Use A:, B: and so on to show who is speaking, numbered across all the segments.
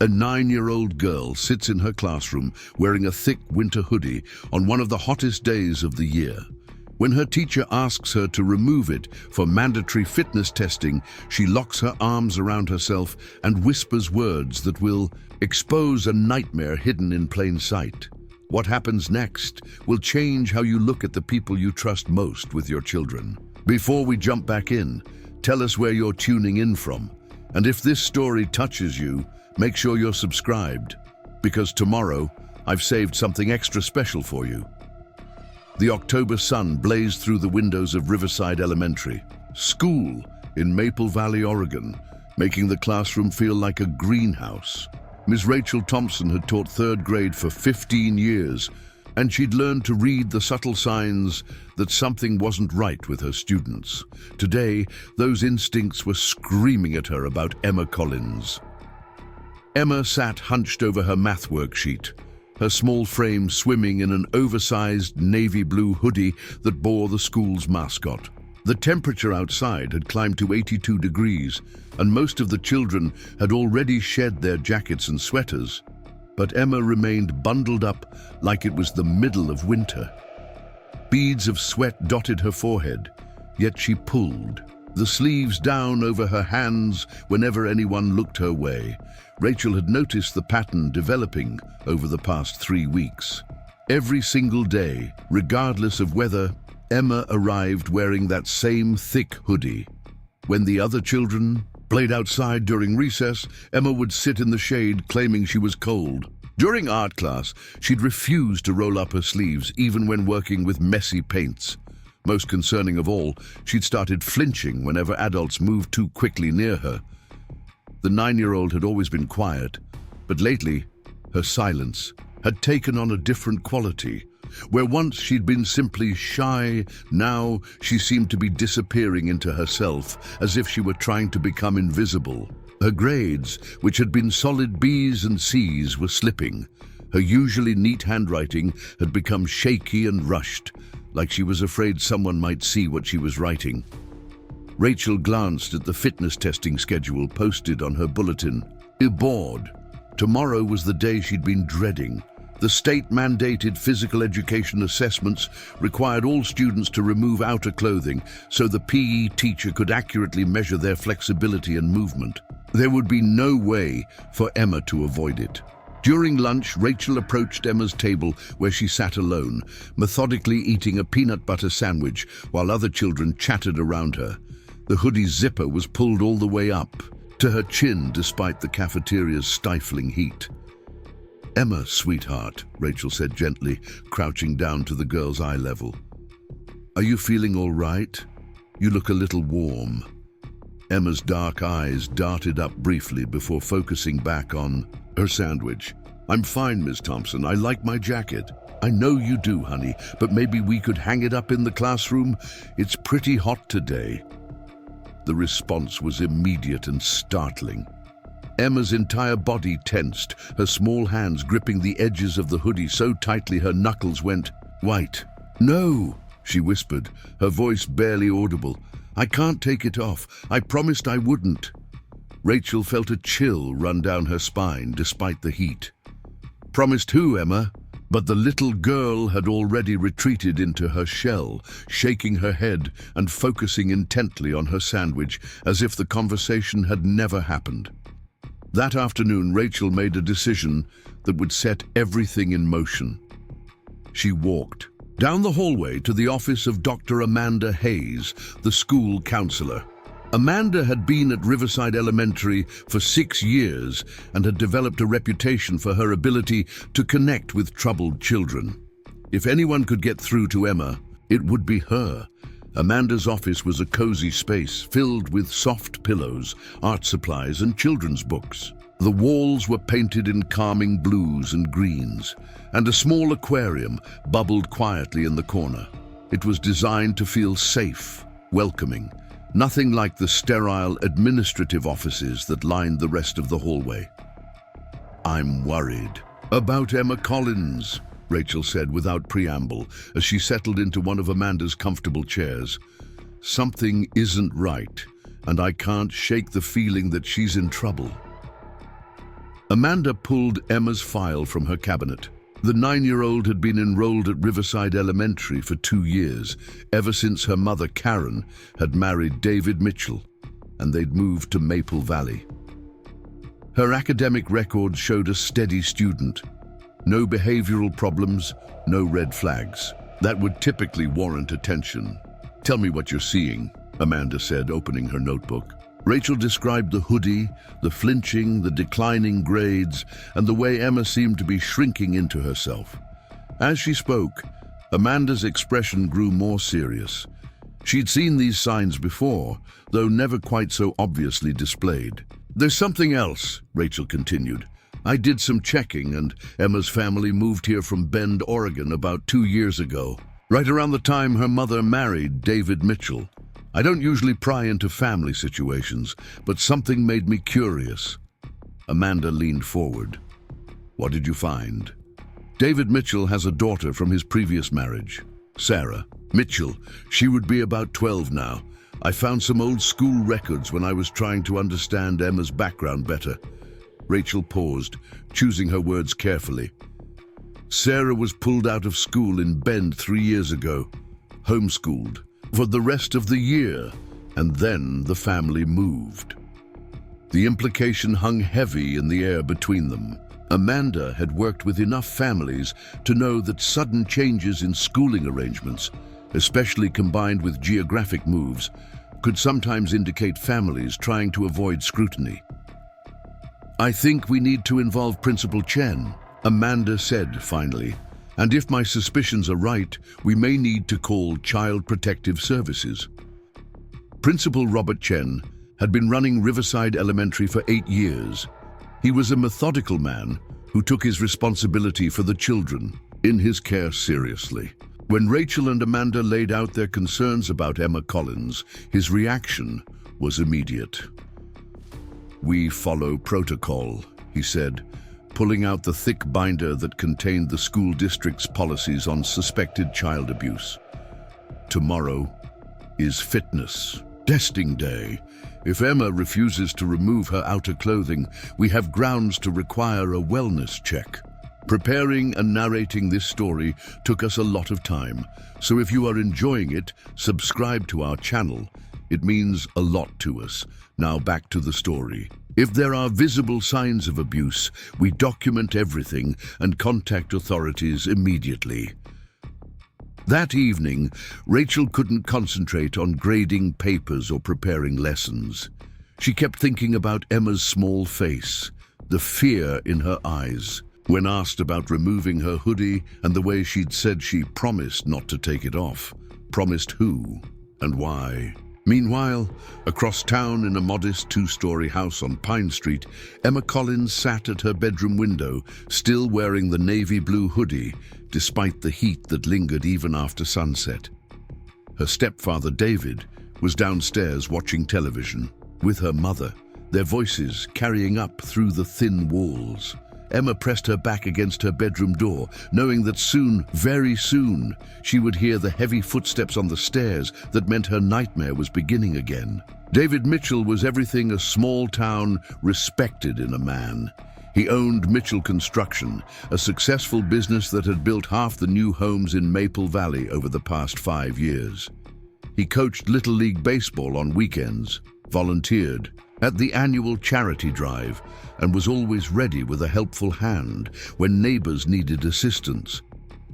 A: A 9-year-old girl sits in her classroom wearing a thick winter hoodie on one of the hottest days of the year. When her teacher asks her to remove it for mandatory fitness testing, she locks her arms around herself and whispers words that will expose a nightmare hidden in plain sight. What happens next will change how you look at the people you trust most with your children. Before we jump back in, tell us where you're tuning in from. And if this story touches you, make sure you're subscribed, because tomorrow I've saved something extra special for you. The October sun blazed through the windows of Riverside Elementary School in Maple Valley, Oregon, making the classroom feel like a greenhouse. Ms. Rachel Thompson had taught 3rd grade for 15 years, and she'd learned to read the subtle signs that something wasn't right with her students. Today, those instincts were screaming at her about Emma Collins. Emma sat hunched over her math worksheet, her small frame swimming in an oversized navy blue hoodie that bore the school's mascot. The temperature outside had climbed to 82 degrees, and most of the children had already shed their jackets and sweaters. But Emma remained bundled up like it was the middle of winter. Beads of sweat dotted her forehead, yet she pulled the sleeves down over her hands whenever anyone looked her way. Rachel had noticed the pattern developing over the past 3 weeks. Every single day, regardless of weather, Emma arrived wearing that same thick hoodie. When the other children played outside during recess, Emma would sit in the shade claiming she was cold. During art class, she'd refuse to roll up her sleeves even when working with messy paints. Most concerning of all, she'd started flinching whenever adults moved too quickly near her. The 9-year-old had always been quiet, but lately, her silence had taken on a different quality. Where once she'd been simply shy, now she seemed to be disappearing into herself, as if she were trying to become invisible. Her grades, which had been solid B's and C's, were slipping. Her usually neat handwriting had become shaky and rushed, like she was afraid someone might see what she was writing. Rachel glanced at the fitness testing schedule posted on her bulletin. Bored. Tomorrow was the day she'd been dreading. The state-mandated physical education assessments required all students to remove outer clothing so the PE teacher could accurately measure their flexibility and movement. There would be no way for Emma to avoid it. During lunch, Rachel approached Emma's table where she sat alone, methodically eating a peanut butter sandwich while other children chattered around her. The hoodie's zipper was pulled all the way up to her chin despite the cafeteria's stifling heat. "Emma, sweetheart," Rachel said gently, crouching down to the girl's eye level. "Are you feeling all right? You look a little warm." Emma's dark eyes darted up briefly before focusing back on her sandwich. "I'm fine, Miss Thompson. I like my jacket." "I know you do, honey, but maybe we could hang it up in the classroom? It's pretty hot today." The response was immediate and startling. Emma's entire body tensed, her small hands gripping the edges of the hoodie so tightly her knuckles went white. "No," she whispered, her voice barely audible. "I can't take it off. I promised I wouldn't." Rachel felt a chill run down her spine despite the heat. "Promised who, Emma?" But the little girl had already retreated into her shell, shaking her head and focusing intently on her sandwich as if the conversation had never happened. That afternoon, Rachel made a decision that would set everything in motion. She walked down the hallway to the office of Dr. Amanda Hayes, the school counselor. Amanda had been at Riverside Elementary for 6 years and had developed a reputation for her ability to connect with troubled children. If anyone could get through to Emma, it would be her. Amanda's office was a cozy space filled with soft pillows, art supplies, and children's books. The walls were painted in calming blues and greens, and a small aquarium bubbled quietly in the corner. It was designed to feel safe, welcoming, nothing like the sterile administrative offices that lined the rest of the hallway. "I'm worried about Emma Collins," Rachel said without preamble as she settled into one of Amanda's comfortable chairs. "Something isn't right, and I can't shake the feeling that she's in trouble." Amanda pulled Emma's file from her cabinet. The 9-year-old had been enrolled at Riverside Elementary for 2 years, ever since her mother, Karen, had married David Mitchell, and they'd moved to Maple Valley. Her academic record showed a steady student. No behavioral problems, no red flags. That would typically warrant attention. "Tell me what you're seeing," Amanda said, opening her notebook. Rachel described the hoodie, the flinching, the declining grades, and the way Emma seemed to be shrinking into herself. As she spoke, Amanda's expression grew more serious. She'd seen these signs before, though never quite so obviously displayed. "There's something else," Rachel continued. "I did some checking, and Emma's family moved here from Bend, Oregon about 2 years ago, right around the time her mother married David Mitchell. I don't usually pry into family situations, but something made me curious." Amanda leaned forward. "What did you find?" "David Mitchell has a daughter from his previous marriage, Sarah Mitchell. She would be about 12 now. I found some old school records when I was trying to understand Emma's background better." Rachel paused, choosing her words carefully. "Sarah was pulled out of school in Bend 3 years ago, homeschooled for the rest of the year, and then the family moved." The implication hung heavy in the air between them. Amanda had worked with enough families to know that sudden changes in schooling arrangements, especially combined with geographic moves, could sometimes indicate families trying to avoid scrutiny. "I think we need to involve Principal Chen," Amanda said finally. "And if my suspicions are right, we may need to call Child Protective Services." Principal Robert Chen had been running Riverside Elementary for 8 years. He was a methodical man who took his responsibility for the children in his care seriously. When Rachel and Amanda laid out their concerns about Emma Collins, his reaction was immediate. "We follow protocol," he said, pulling out the thick binder that contained the school district's policies on suspected child abuse. "Tomorrow is fitness testing day. If Emma refuses to remove her outer clothing, we have grounds to require a wellness check." Preparing and narrating this story took us a lot of time, so if you are enjoying it, subscribe to our channel. It means a lot to us. Now back to the story. If there are visible signs of abuse, we document everything and contact authorities immediately. That evening, Rachel couldn't concentrate on grading papers or preparing lessons. She kept thinking about Emma's small face, the fear in her eyes. When asked about removing her hoodie and the way she'd said she promised not to take it off, promised who and why? Meanwhile, across town in a modest 2-story house on Pine Street, Emma Collins sat at her bedroom window, still wearing the navy blue hoodie, despite the heat that lingered even after sunset. Her stepfather, David, was downstairs watching television with her mother, their voices carrying up through the thin walls. Emma pressed her back against her bedroom door, knowing that soon, very soon, she would hear the heavy footsteps on the stairs that meant her nightmare was beginning again. David Mitchell was everything a small town respected in a man. He owned Mitchell Construction, a successful business that had built half the new homes in Maple Valley over the past 5 years. He coached Little League Baseball on weekends, volunteered at the annual charity drive, and was always ready with a helpful hand when neighbors needed assistance.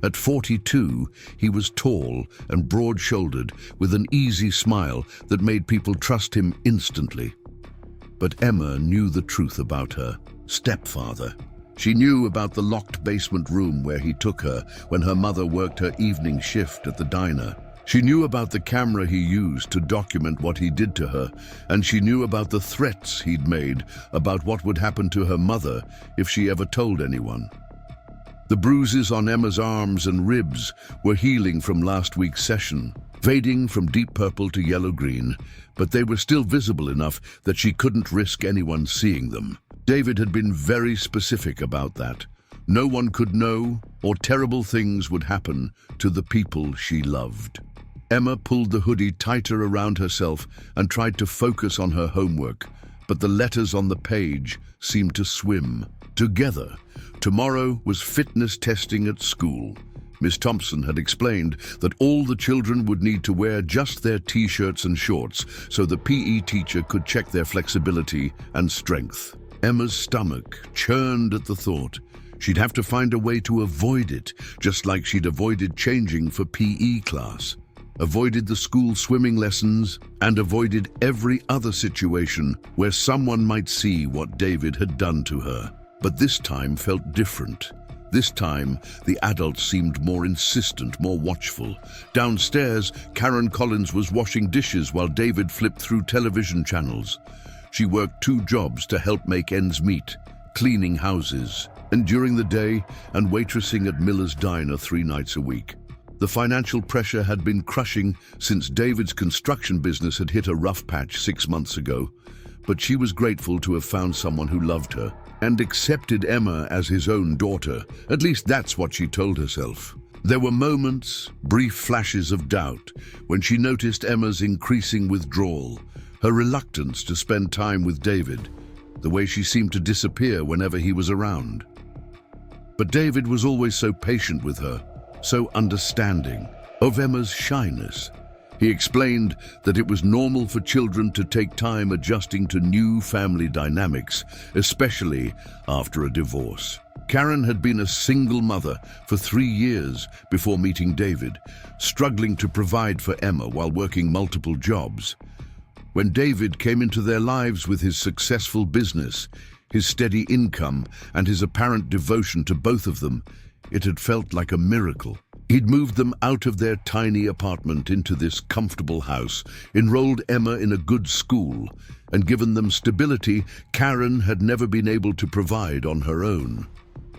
A: At 42, he was tall and broad-shouldered, with an easy smile that made people trust him instantly. But Emma knew the truth about her stepfather. She knew about the locked basement room where he took her when her mother worked her evening shift at the diner. She knew about the camera he used to document what he did to her, and she knew about the threats he'd made about what would happen to her mother if she ever told anyone. The bruises on Emma's arms and ribs were healing from last week's session, fading from deep purple to yellow-green, but they were still visible enough that she couldn't risk anyone seeing them. David had been very specific about that. No one could know, or terrible things would happen to the people she loved. Emma pulled the hoodie tighter around herself and tried to focus on her homework, but the letters on the page seemed to swim, Together, tomorrow was fitness testing at school. Miss Thompson had explained that all the children would need to wear just their t-shirts and shorts so the PE teacher could check their flexibility and strength. Emma's stomach churned at the thought. She'd have to find a way to avoid it, just like she'd avoided changing for PE class, avoided the school swimming lessons, and avoided every other situation where someone might see what David had done to her. But this time felt different. This time, the adults seemed more insistent, more watchful. Downstairs, Karen Collins was washing dishes while David flipped through television channels. She worked 2 jobs to help make ends meet, cleaning houses, and during the day, and waitressing at Miller's Diner 3 nights a week. The financial pressure had been crushing since David's construction business had hit a rough patch 6 months ago, but she was grateful to have found someone who loved her and accepted Emma as his own daughter. At least that's what she told herself. There were moments, brief flashes of doubt, when she noticed Emma's increasing withdrawal, her reluctance to spend time with David, the way she seemed to disappear whenever he was around. But David was always so patient with her, so understanding of Emma's shyness. He explained that it was normal for children to take time adjusting to new family dynamics, especially after a divorce. Karen had been a single mother for 3 years before meeting David, struggling to provide for Emma while working multiple jobs. When David came into their lives with his successful business, his steady income, and his apparent devotion to both of them, it had felt like a miracle. He'd moved them out of their tiny apartment into this comfortable house, enrolled Emma in a good school, and given them stability Karen had never been able to provide on her own.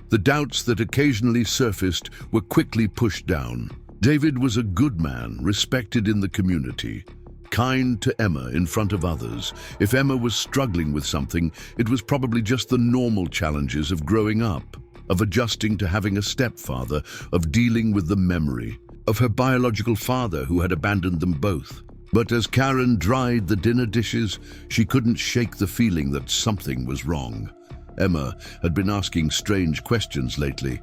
A: The doubts that occasionally surfaced were quickly pushed down. David was a good man, respected in the community, kind to Emma in front of others. If Emma was struggling with something, it was probably just the normal challenges of growing up, of adjusting to having a stepfather, of dealing with the memory of her biological father who had abandoned them both. But as Karen dried the dinner dishes, she couldn't shake the feeling that something was wrong. Emma had been asking strange questions lately.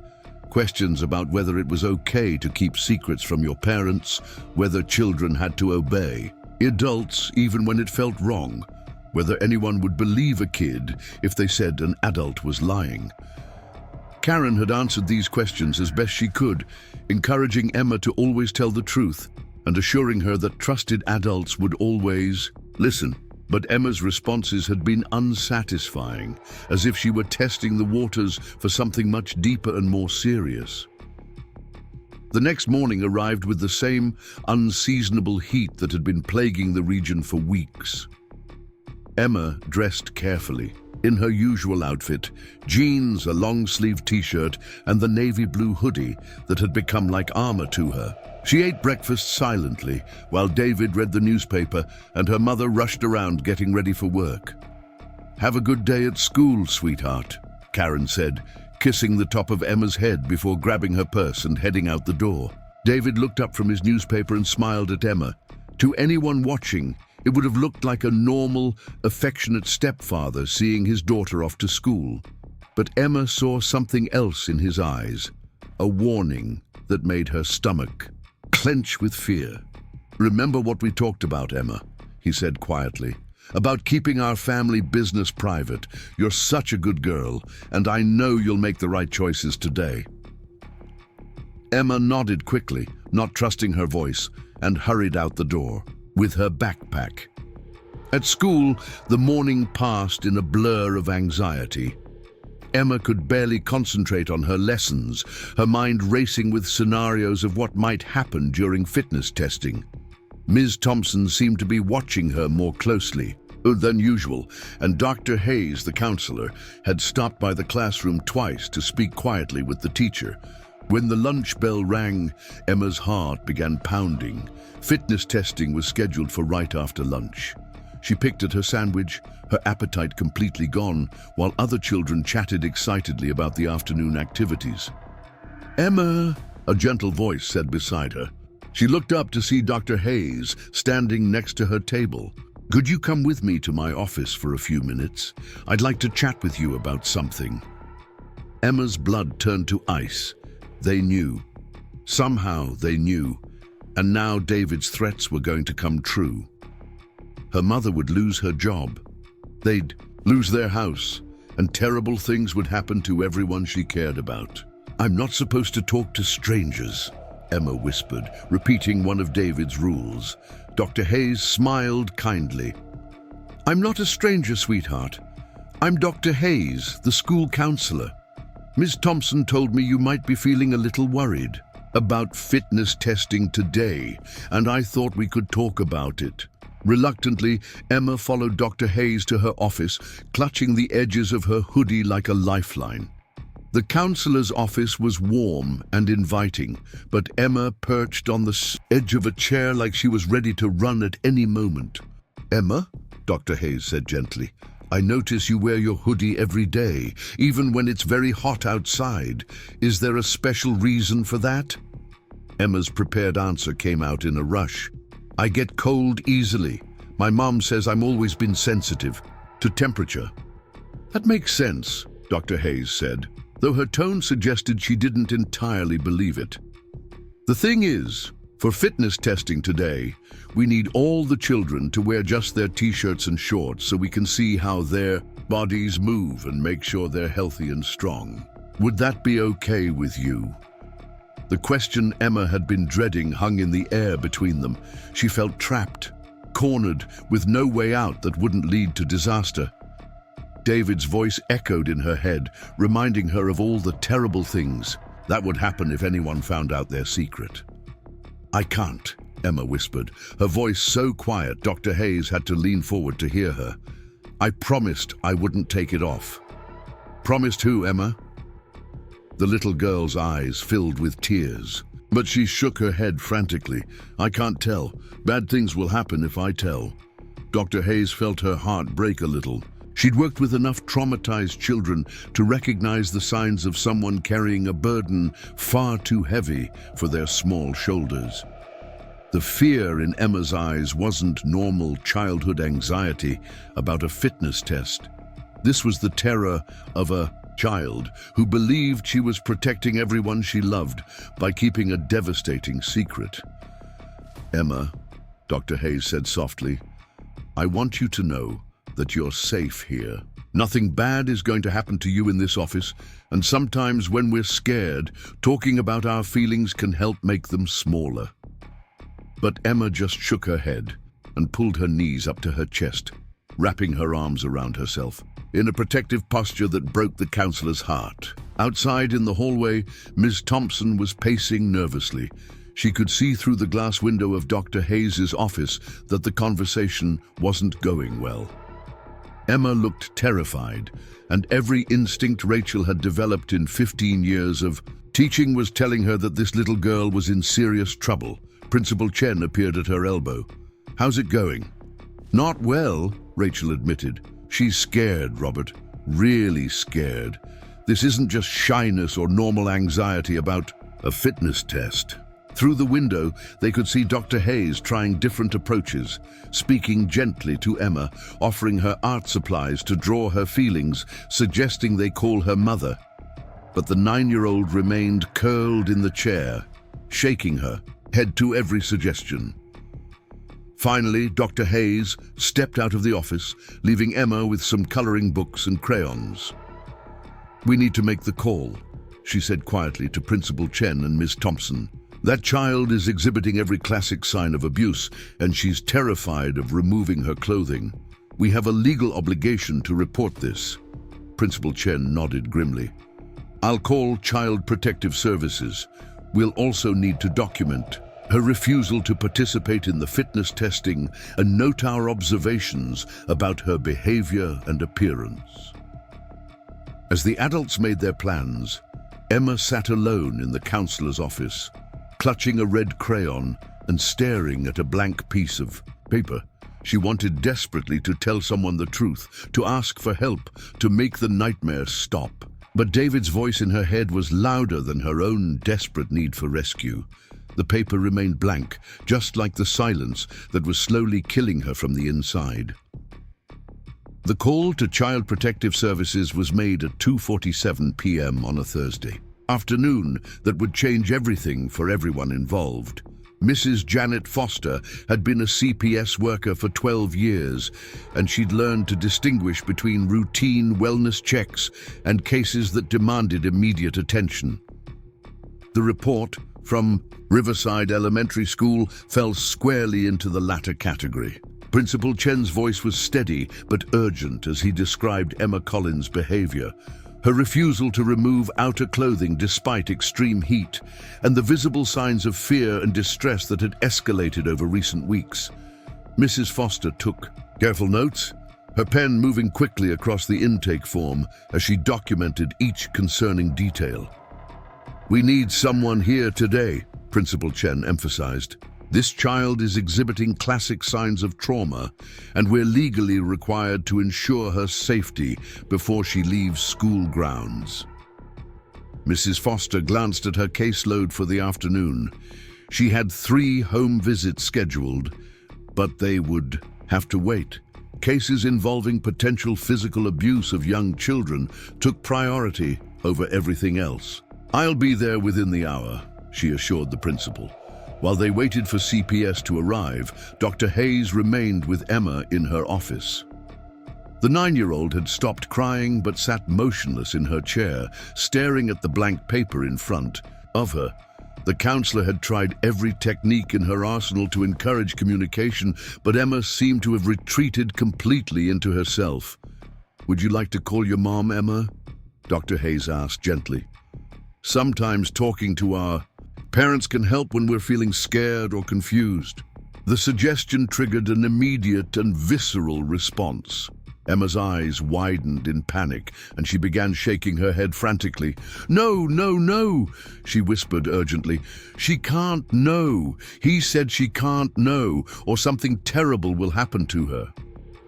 A: Questions about whether it was okay to keep secrets from your parents, whether children had to obey adults even when it felt wrong, whether anyone would believe a kid if they said an adult was lying. Karen had answered these questions as best she could, encouraging Emma to always tell the truth and assuring her that trusted adults would always listen. But Emma's responses had been unsatisfying, as if she were testing the waters for something much deeper and more serious. The next morning arrived with the same unseasonable heat that had been plaguing the region for weeks. Emma dressed carefully, in her usual outfit, jeans, a long-sleeved t-shirt, and the navy blue hoodie that had become like armor to her. She ate breakfast silently, while David read the newspaper and her mother rushed around getting ready for work. "Have a good day at school, sweetheart," Karen said, kissing the top of Emma's head before grabbing her purse and heading out the door. David looked up from his newspaper and smiled at Emma. To anyone watching, it would have looked like a normal, affectionate stepfather seeing his daughter off to school. But Emma saw something else in his eyes, a warning that made her stomach clench with fear. "Remember what we talked about, Emma," he said quietly, "about keeping our family business private. You're such a good girl, and I know you'll make the right choices today." Emma nodded quickly, not trusting her voice, and hurried out the door with her backpack. At school, the morning passed in a blur of anxiety. Emma could barely concentrate on her lessons, her mind racing with scenarios of what might happen during fitness testing. Ms. Thompson seemed to be watching her more closely than usual, and Dr. Hayes, the counselor, had stopped by the classroom twice to speak quietly with the teacher. When the lunch bell rang, Emma's heart began pounding. Fitness testing was scheduled for right after lunch. She picked at her sandwich, her appetite completely gone, while other children chatted excitedly about the afternoon activities. "Emma," a gentle voice said beside her. She looked up to see Dr. Hayes standing next to her table. "Could you come with me to my office for a few minutes? I'd like to chat with you about something." Emma's blood turned to ice. They knew. Somehow they knew. And now David's threats were going to come true. Her mother would lose her job. They'd lose their house, and terrible things would happen to everyone she cared about. "I'm not supposed to talk to strangers," Emma whispered, repeating one of David's rules. Dr. Hayes smiled kindly. "I'm not a stranger, sweetheart. I'm Dr. Hayes, the school counselor. Ms. Thompson told me you might be feeling a little worried about fitness testing today, and I thought we could talk about it." Reluctantly, Emma followed Dr. Hayes to her office, clutching the edges of her hoodie like a lifeline. The counselor's office was warm and inviting, but Emma perched on the edge of a chair like she was ready to run at any moment. "Emma," Dr. Hayes said gently, "I notice you wear your hoodie every day, even when it's very hot outside. Is there a special reason for that?" Emma's prepared answer came out in a rush. "I get cold easily. My mom says I'm always been sensitive to temperature." "That makes sense," Dr. Hayes said, though her tone suggested she didn't entirely believe it. "The thing is, for fitness testing today, we need all the children to wear just their t-shirts and shorts so we can see how their bodies move and make sure they're healthy and strong. Would that be okay with you?" The question Emma had been dreading hung in the air between them. She felt trapped, cornered, with no way out that wouldn't lead to disaster. David's voice echoed in her head, reminding her of all the terrible things that would happen if anyone found out their secret. "I can't," Emma whispered, her voice so quiet Dr. Hayes had to lean forward to hear her. "I promised I wouldn't take it off." "Promised who, Emma?" The little girl's eyes filled with tears, but she shook her head frantically. "I can't tell. Bad things will happen if I tell." Dr. Hayes felt her heart break a little. She'd worked with enough traumatized children to recognize the signs of someone carrying a burden far too heavy for their small shoulders. The fear in Emma's eyes wasn't normal childhood anxiety about a fitness test. This was the terror of a child who believed she was protecting everyone she loved by keeping a devastating secret. "Emma," Dr. Hayes said softly, "I want you to know that you're safe here. Nothing bad is going to happen to you in this office, and sometimes when we're scared, talking about our feelings can help make them smaller." But Emma just shook her head and pulled her knees up to her chest, wrapping her arms around herself, in a protective posture that broke the counselor's heart. Outside in the hallway, Ms. Thompson was pacing nervously. She could see through the glass window of Dr. Hayes's office that the conversation wasn't going well. Emma looked terrified, and every instinct Rachel had developed in 15 years of teaching was telling her that this little girl was in serious trouble. Principal Chen appeared at her elbow. "How's it going?" "Not well," Rachel admitted. "She's scared, Robert. Really scared. This isn't just shyness or normal anxiety about a fitness test." Through the window, they could see Dr. Hayes trying different approaches, speaking gently to Emma, offering her art supplies to draw her feelings, suggesting they call her mother. But the 9-year-old remained curled in the chair, shaking her head to every suggestion. Finally, Dr. Hayes stepped out of the office, leaving Emma with some coloring books and crayons. "We need to make the call," she said quietly to Principal Chen and Ms. Thompson. "That child is exhibiting every classic sign of abuse, and she's terrified of removing her clothing. We have a legal obligation to report this." Principal Chen nodded grimly. "I'll call Child Protective Services. We'll also need to document her refusal to participate in the fitness testing and note our observations about her behavior and appearance." As the adults made their plans, Emma sat alone in the counselor's office, clutching a red crayon and staring at a blank piece of paper. She wanted desperately to tell someone the truth, to ask for help, to make the nightmare stop. But David's voice in her head was louder than her own desperate need for rescue. The paper remained blank, just like the silence that was slowly killing her from the inside. The call to Child Protective Services was made at 2:47 p.m. on a Thursday afternoon that would change everything for everyone involved. Mrs. Janet Foster had been a CPS worker for 12 years, and she'd learned to distinguish between routine wellness checks and cases that demanded immediate attention. The report from Riverside Elementary School fell squarely into the latter category. Principal Chen's voice was steady but urgent as he described Emma Collins' behavior, her refusal to remove outer clothing despite extreme heat, and the visible signs of fear and distress that had escalated over recent weeks. Mrs. Foster took careful notes, her pen moving quickly across the intake form as she documented each concerning detail. "We need someone here today," Principal Chen emphasized. "This child is exhibiting classic signs of trauma, and we're legally required to ensure her safety before she leaves school grounds." Mrs. Foster glanced at her caseload for the afternoon. She had 3 home visits scheduled, but they would have to wait. Cases involving potential physical abuse of young children took priority over everything else. "I'll be there within the hour," she assured the principal. While they waited for CPS to arrive, Dr. Hayes remained with Emma in her office. The 9-year-old had stopped crying but sat motionless in her chair, staring at the blank paper in front of her. The counselor had tried every technique in her arsenal to encourage communication, but Emma seemed to have retreated completely into herself. "Would you like to call your mom, Emma?" Dr. Hayes asked gently. "Sometimes talking to our parents can help when we're feeling scared or confused." The suggestion triggered an immediate and visceral response. Emma's eyes widened in panic, and she began shaking her head frantically. "No, no, no," she whispered urgently. "She can't know. He said she can't know, or something terrible will happen to her."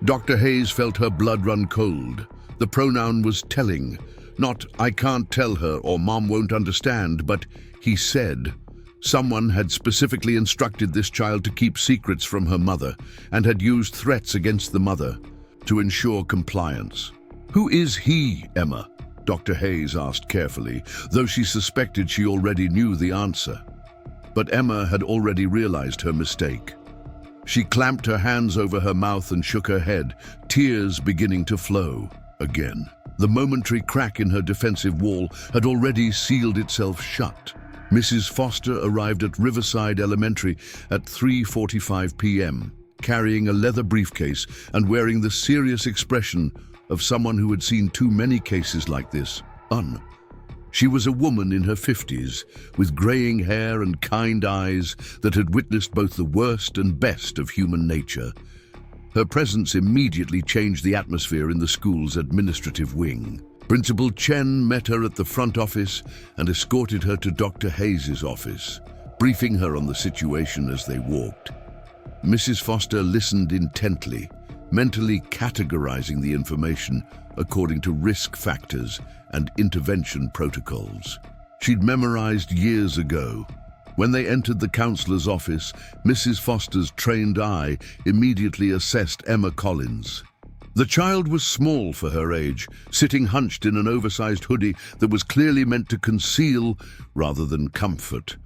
A: Dr. Hayes felt her blood run cold. The pronoun was telling. Not "I can't tell her" or "Mom won't understand," but he said. Someone had specifically instructed this child to keep secrets from her mother and had used threats against the mother to ensure compliance. "Who is he, Emma?" Dr. Hayes asked carefully, though she suspected she already knew the answer. But Emma had already realized her mistake. She clamped her hands over her mouth and shook her head, tears beginning to flow again. The momentary crack in her defensive wall had already sealed itself shut. Mrs. Foster arrived at Riverside Elementary at 3:45 p.m., carrying a leather briefcase and wearing the serious expression of someone who had seen too many cases like this. She was a woman in her 50s, with graying hair and kind eyes that had witnessed both the worst and best of human nature. Her presence immediately changed the atmosphere in the school's administrative wing. Principal Chen met her at the front office and escorted her to Dr. Hayes' office, briefing her on the situation as they walked. Mrs. Foster listened intently, mentally categorizing the information according to risk factors and intervention protocols. She'd memorized years ago. When they entered the counselor's office, Mrs. Foster's trained eye immediately assessed Emma Collins. The child was small for her age, sitting hunched in an oversized hoodie that was clearly meant to conceal rather than comfort.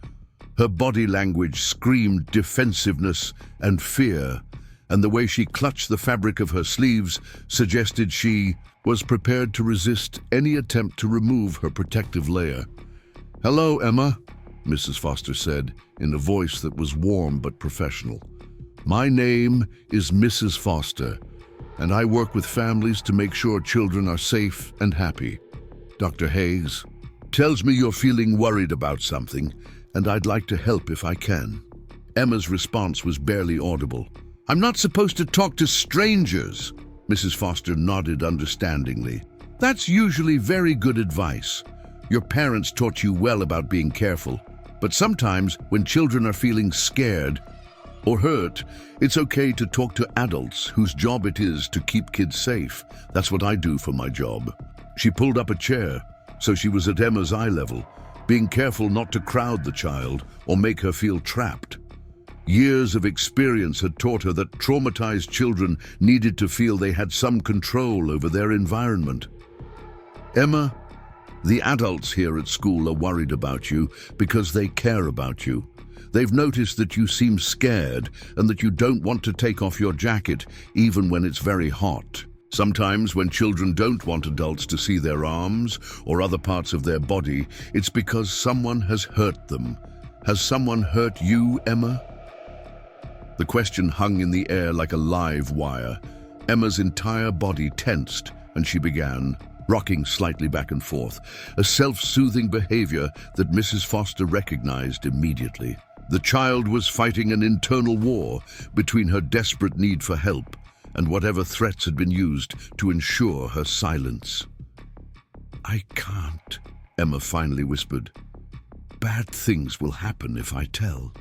A: Her body language screamed defensiveness and fear, and the way she clutched the fabric of her sleeves suggested she was prepared to resist any attempt to remove her protective layer. "Hello, Emma," Mrs. Foster said, in a voice that was warm but professional. "My name is Mrs. Foster, and I work with families to make sure children are safe and happy. Dr. Hayes tells me you're feeling worried about something, and I'd like to help if I can." Emma's response was barely audible. "I'm not supposed to talk to strangers," Mrs. Foster nodded understandingly. "That's usually very good advice. Your parents taught you well about being careful, but sometimes when children are feeling scared or hurt, it's okay to talk to adults whose job it is to keep kids safe. That's what I do for my job." She pulled up a chair, so she was at Emma's eye level, being careful not to crowd the child or make her feel trapped. Years of experience had taught her that traumatized children needed to feel they had some control over their environment. "Emma, the adults here at school are worried about you because they care about you. They've noticed that you seem scared and that you don't want to take off your jacket even when it's very hot. Sometimes when children don't want adults to see their arms or other parts of their body, it's because someone has hurt them. Has someone hurt you, Emma?" The question hung in the air like a live wire. Emma's entire body tensed, and she began, rocking slightly back and forth, a self-soothing behavior that Mrs. Foster recognized immediately. The child was fighting an internal war between her desperate need for help and whatever threats had been used to ensure her silence. "I can't," Emma finally whispered. "Bad things will happen if I tell."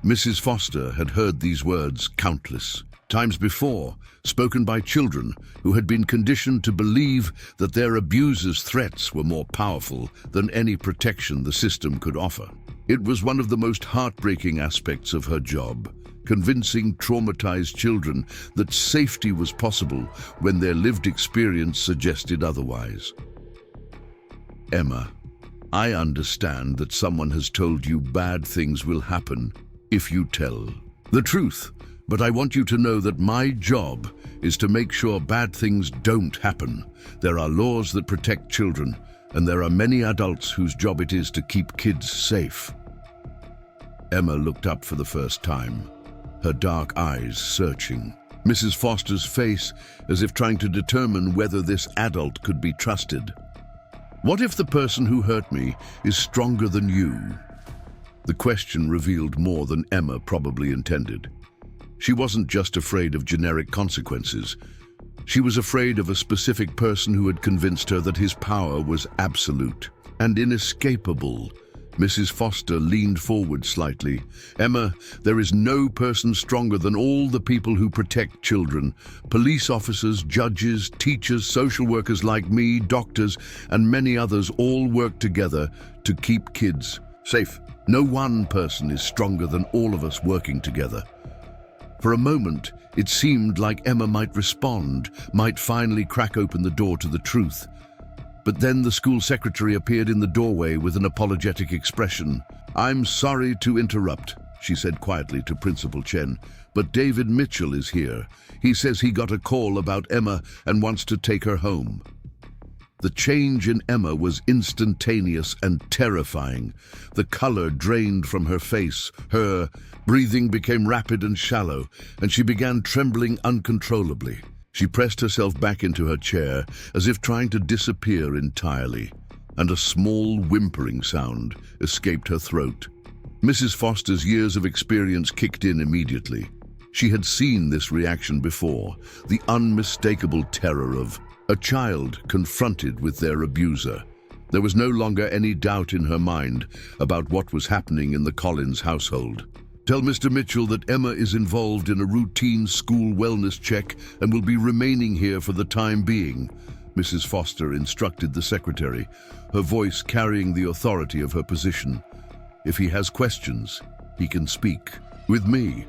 A: Mrs. Foster had heard these words countless times before, spoken by children who had been conditioned to believe that their abusers' threats were more powerful than any protection the system could offer. It was one of the most heartbreaking aspects of her job, convincing traumatized children that safety was possible when their lived experience suggested otherwise. "Emma, I understand that someone has told you bad things will happen if you tell the truth, but I want you to know that my job is to make sure bad things don't happen. There are laws that protect children, and there are many adults whose job it is to keep kids safe." Emma looked up for the first time, her dark eyes searching Mrs. Foster's face as if trying to determine whether this adult could be trusted. "What if the person who hurt me is stronger than you?" The question revealed more than Emma probably intended. She wasn't just afraid of generic consequences. She was afraid of a specific person who had convinced her that his power was absolute and inescapable. Mrs. Foster leaned forward slightly. "Emma, there is no person stronger than all the people who protect children. Police officers, judges, teachers, social workers like me, doctors, and many others all work together to keep kids safe. No one person is stronger than all of us working together." For a moment, it seemed like Emma might respond, might finally crack open the door to the truth. But then the school secretary appeared in the doorway with an apologetic expression. "I'm sorry to interrupt," she said quietly to Principal Chen, "but David Mitchell is here. He says he got a call about Emma and wants to take her home." The change in Emma was instantaneous and terrifying. The color drained from her face, her breathing became rapid and shallow, and she began trembling uncontrollably. She pressed herself back into her chair, as if trying to disappear entirely, and a small whimpering sound escaped her throat. Mrs. Foster's years of experience kicked in immediately. She had seen this reaction before, the unmistakable terror of a child confronted with their abuser. There was no longer any doubt in her mind about what was happening in the Collins household. "Tell Mr. Mitchell that Emma is involved in a routine school wellness check and will be remaining here for the time being," Mrs. Foster instructed the secretary, her voice carrying the authority of her position. "If he has questions, he can speak with me."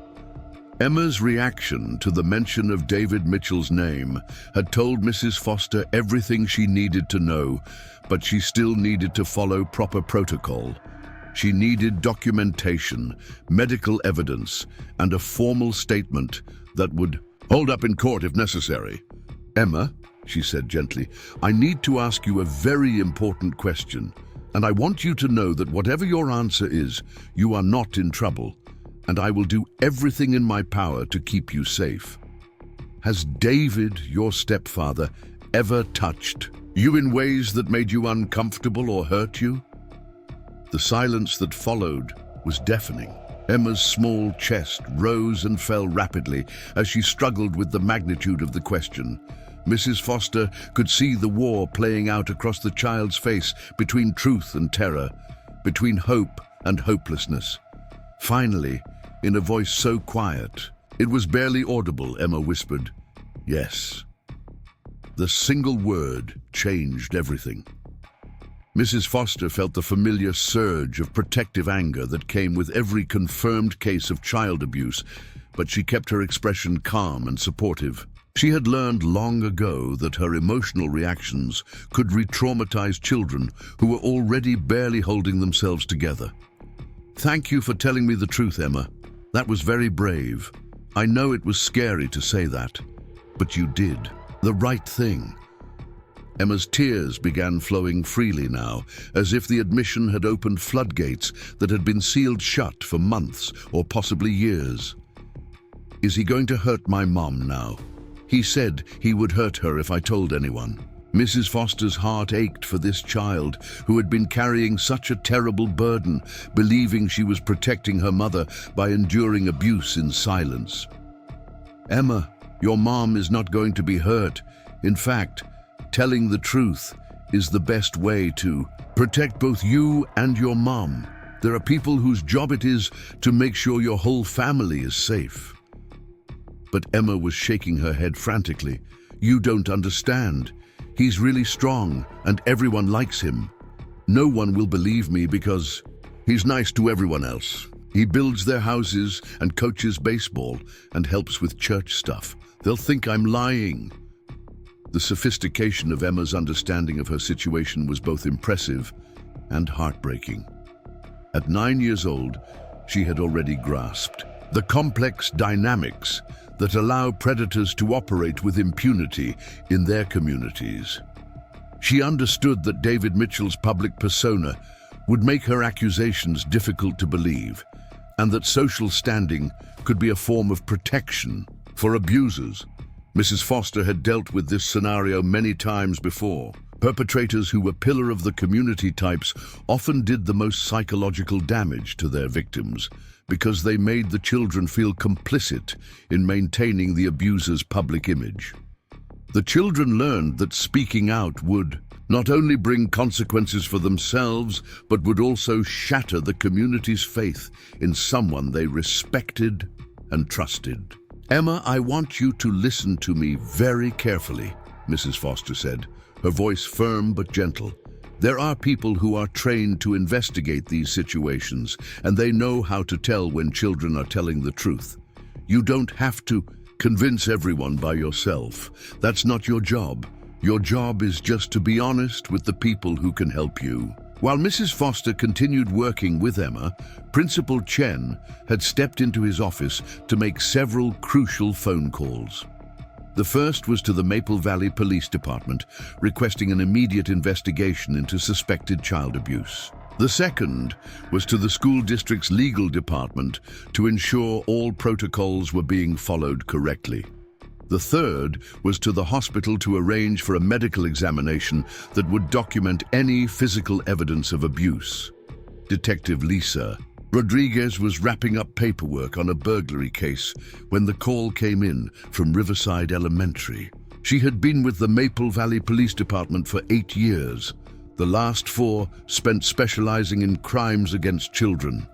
A: Emma's reaction to the mention of David Mitchell's name had told Mrs. Foster everything she needed to know, but she still needed to follow proper protocol. She needed documentation, medical evidence, and a formal statement that would hold up in court if necessary. "Emma," she said gently, "I need to ask you a very important question, and I want you to know that whatever your answer is, you are not in trouble, and I will do everything in my power to keep you safe. Has David, your stepfather, ever touched you in ways that made you uncomfortable or hurt you?" The silence that followed was deafening. Emma's small chest rose and fell rapidly as she struggled with the magnitude of the question. Mrs. Foster could see the war playing out across the child's face between truth and terror, between hope and hopelessness. Finally, in a voice so quiet, it was barely audible, Emma whispered, "Yes." The single word changed everything. Mrs. Foster felt the familiar surge of protective anger that came with every confirmed case of child abuse, but she kept her expression calm and supportive. She had learned long ago that her emotional reactions could re-traumatize children who were already barely holding themselves together. "Thank you for telling me the truth, Emma. That was very brave. I know it was scary to say that, but you did the right thing." Emma's tears began flowing freely now, as if the admission had opened floodgates that had been sealed shut for months or possibly years. "Is he going to hurt my mom now? He said he would hurt her if I told anyone." Mrs. Foster's heart ached for this child who had been carrying such a terrible burden, believing she was protecting her mother by enduring abuse in silence. "Emma, your mom is not going to be hurt. In fact, telling the truth is the best way to protect both you and your mom. There are people whose job it is to make sure your whole family is safe." But Emma was shaking her head frantically. "You don't understand. He's really strong and everyone likes him. No one will believe me because he's nice to everyone else. He builds their houses and coaches baseball and helps with church stuff. They'll think I'm lying." The sophistication of Emma's understanding of her situation was both impressive and heartbreaking. At 9 years old, she had already grasped the complex dynamics that allow predators to operate with impunity in their communities. She understood that David Mitchell's public persona would make her accusations difficult to believe, and that social standing could be a form of protection for abusers. Mrs. Foster had dealt with this scenario many times before. Perpetrators who were pillar of the community types often did the most psychological damage to their victims because they made the children feel complicit in maintaining the abuser's public image. The children learned that speaking out would not only bring consequences for themselves, but would also shatter the community's faith in someone they respected and trusted. "Emma, I want you to listen to me very carefully," Mrs. Foster said, her voice firm but gentle. "There are people who are trained to investigate these situations, and they know how to tell when children are telling the truth. You don't have to convince everyone by yourself. That's not your job. Your job is just to be honest with the people who can help you." While Mrs. Foster continued working with Emma, Principal Chen had stepped into his office to make several crucial phone calls. The first was to the Maple Valley Police Department, requesting an immediate investigation into suspected child abuse. The second was to the school district's legal department to ensure all protocols were being followed correctly. The third was to the hospital to arrange for a medical examination that would document any physical evidence of abuse. Detective Lisa Rodriguez was wrapping up paperwork on a burglary case when the call came in from Riverside Elementary. She had been with the Maple Valley Police Department for 8 years, the last 4 spent specializing in crimes against children.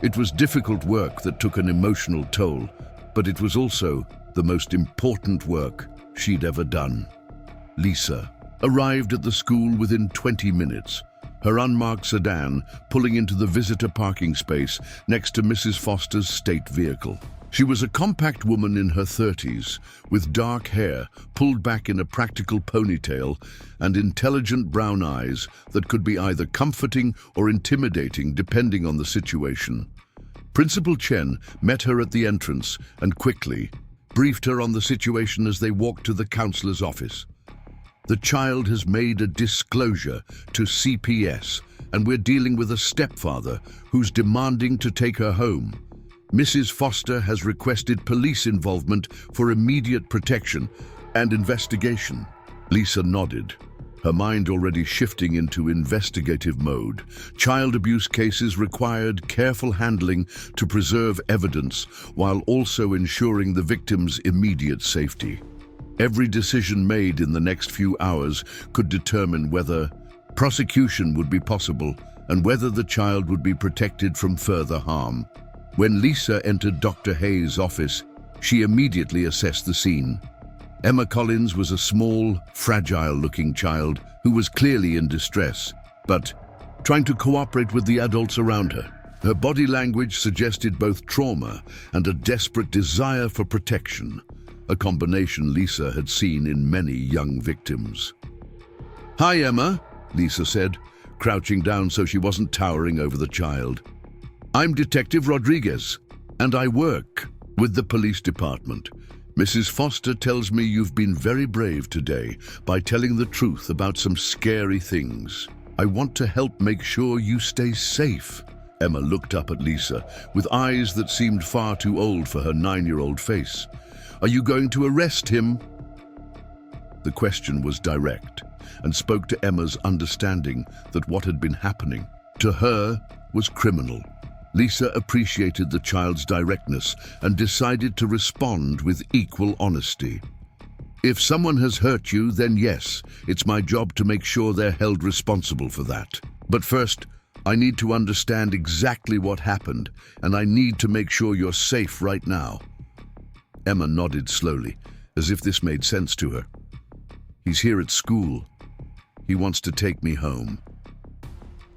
A: It was difficult work that took an emotional toll, but it was also the most important work she'd ever done. Lisa arrived at the school within 20 minutes, her unmarked sedan pulling into the visitor parking space next to Mrs. Foster's state vehicle. She was a compact woman in her 30s, with dark hair pulled back in a practical ponytail and intelligent brown eyes that could be either comforting or intimidating depending on the situation. Principal Chen met her at the entrance and quickly briefed her on the situation as they walked to the counselor's office. "The child has made a disclosure to CPS, and we're dealing with a stepfather who's demanding to take her home. Mrs. Foster has requested police involvement for immediate protection and investigation." Lisa nodded, her mind already shifting into investigative mode. Child abuse cases required careful handling to preserve evidence while also ensuring the victim's immediate safety. Every decision made in the next few hours could determine whether prosecution would be possible and whether the child would be protected from further harm. When Lisa entered Dr. Hayes' office, she immediately assessed the scene. Emma Collins was a small, fragile-looking child who was clearly in distress. but trying to cooperate with the adults around her. Her body language suggested both trauma and a desperate desire for protection, a combination Lisa had seen in many young victims. "Hi, Emma," Lisa said, crouching down so she wasn't towering over the child. "I'm Detective Rodriguez, and I work with the police department. Mrs. Foster tells me you've been very brave today by telling the truth about some scary things. I want to help make sure you stay safe." Emma looked up at Lisa with eyes that seemed far too old for her 9-year-old face. "Are you going to arrest him?" The question was direct and spoke to Emma's understanding that what had been happening to her was criminal. Lisa appreciated the child's directness and decided to respond with equal honesty. "If someone has hurt you, then yes, it's my job to make sure they're held responsible for that. But first, I need to understand exactly what happened, and I need to make sure you're safe right now." Emma nodded slowly, as if this made sense to her. "He's here at school. He wants to take me home."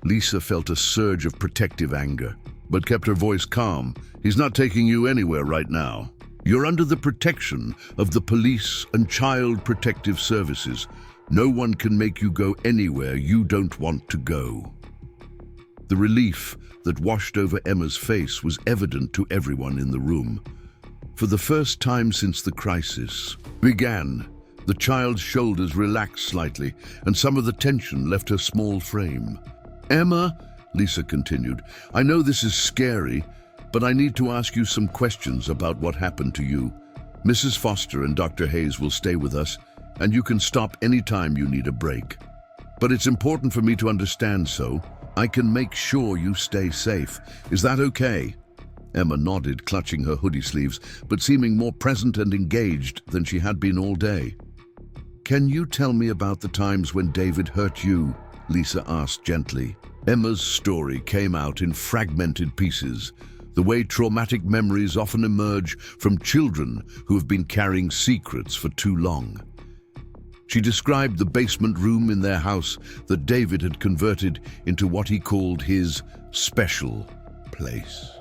A: Lisa felt a surge of protective anger, but kept her voice calm. "He's not taking you anywhere right now. You're under the protection of the police and child protective services. No one can make you go anywhere you don't want to go." The relief that washed over Emma's face was evident to everyone in the room. For the first time since the crisis began, the child's shoulders relaxed slightly, and some of the tension left her small frame. "Emma," Lisa continued, "I know this is scary, but I need to ask you some questions about what happened to you. Mrs. Foster and Dr. Hayes will stay with us, and you can stop anytime you need a break. But it's important for me to understand so I can make sure you stay safe. Is that okay?" Emma nodded, clutching her hoodie sleeves, but seeming more present and engaged than she had been all day. "Can you tell me about the times when David hurt you?" Lisa asked gently. Emma's story came out in fragmented pieces, the way traumatic memories often emerge from children who have been carrying secrets for too long. She described the basement room in their house that David had converted into what he called his special place.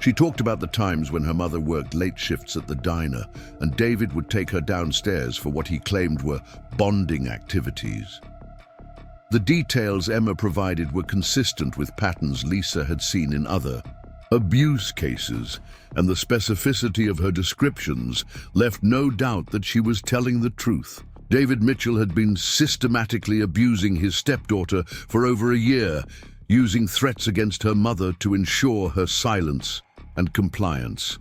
A: She talked about the times when her mother worked late shifts at the diner, and David would take her downstairs for what he claimed were bonding activities. The details Emma provided were consistent with patterns Lisa had seen in other abuse cases, and the specificity of her descriptions left no doubt that she was telling the truth. David Mitchell had been systematically abusing his stepdaughter for over a year, using threats against her mother to ensure her silence and compliance.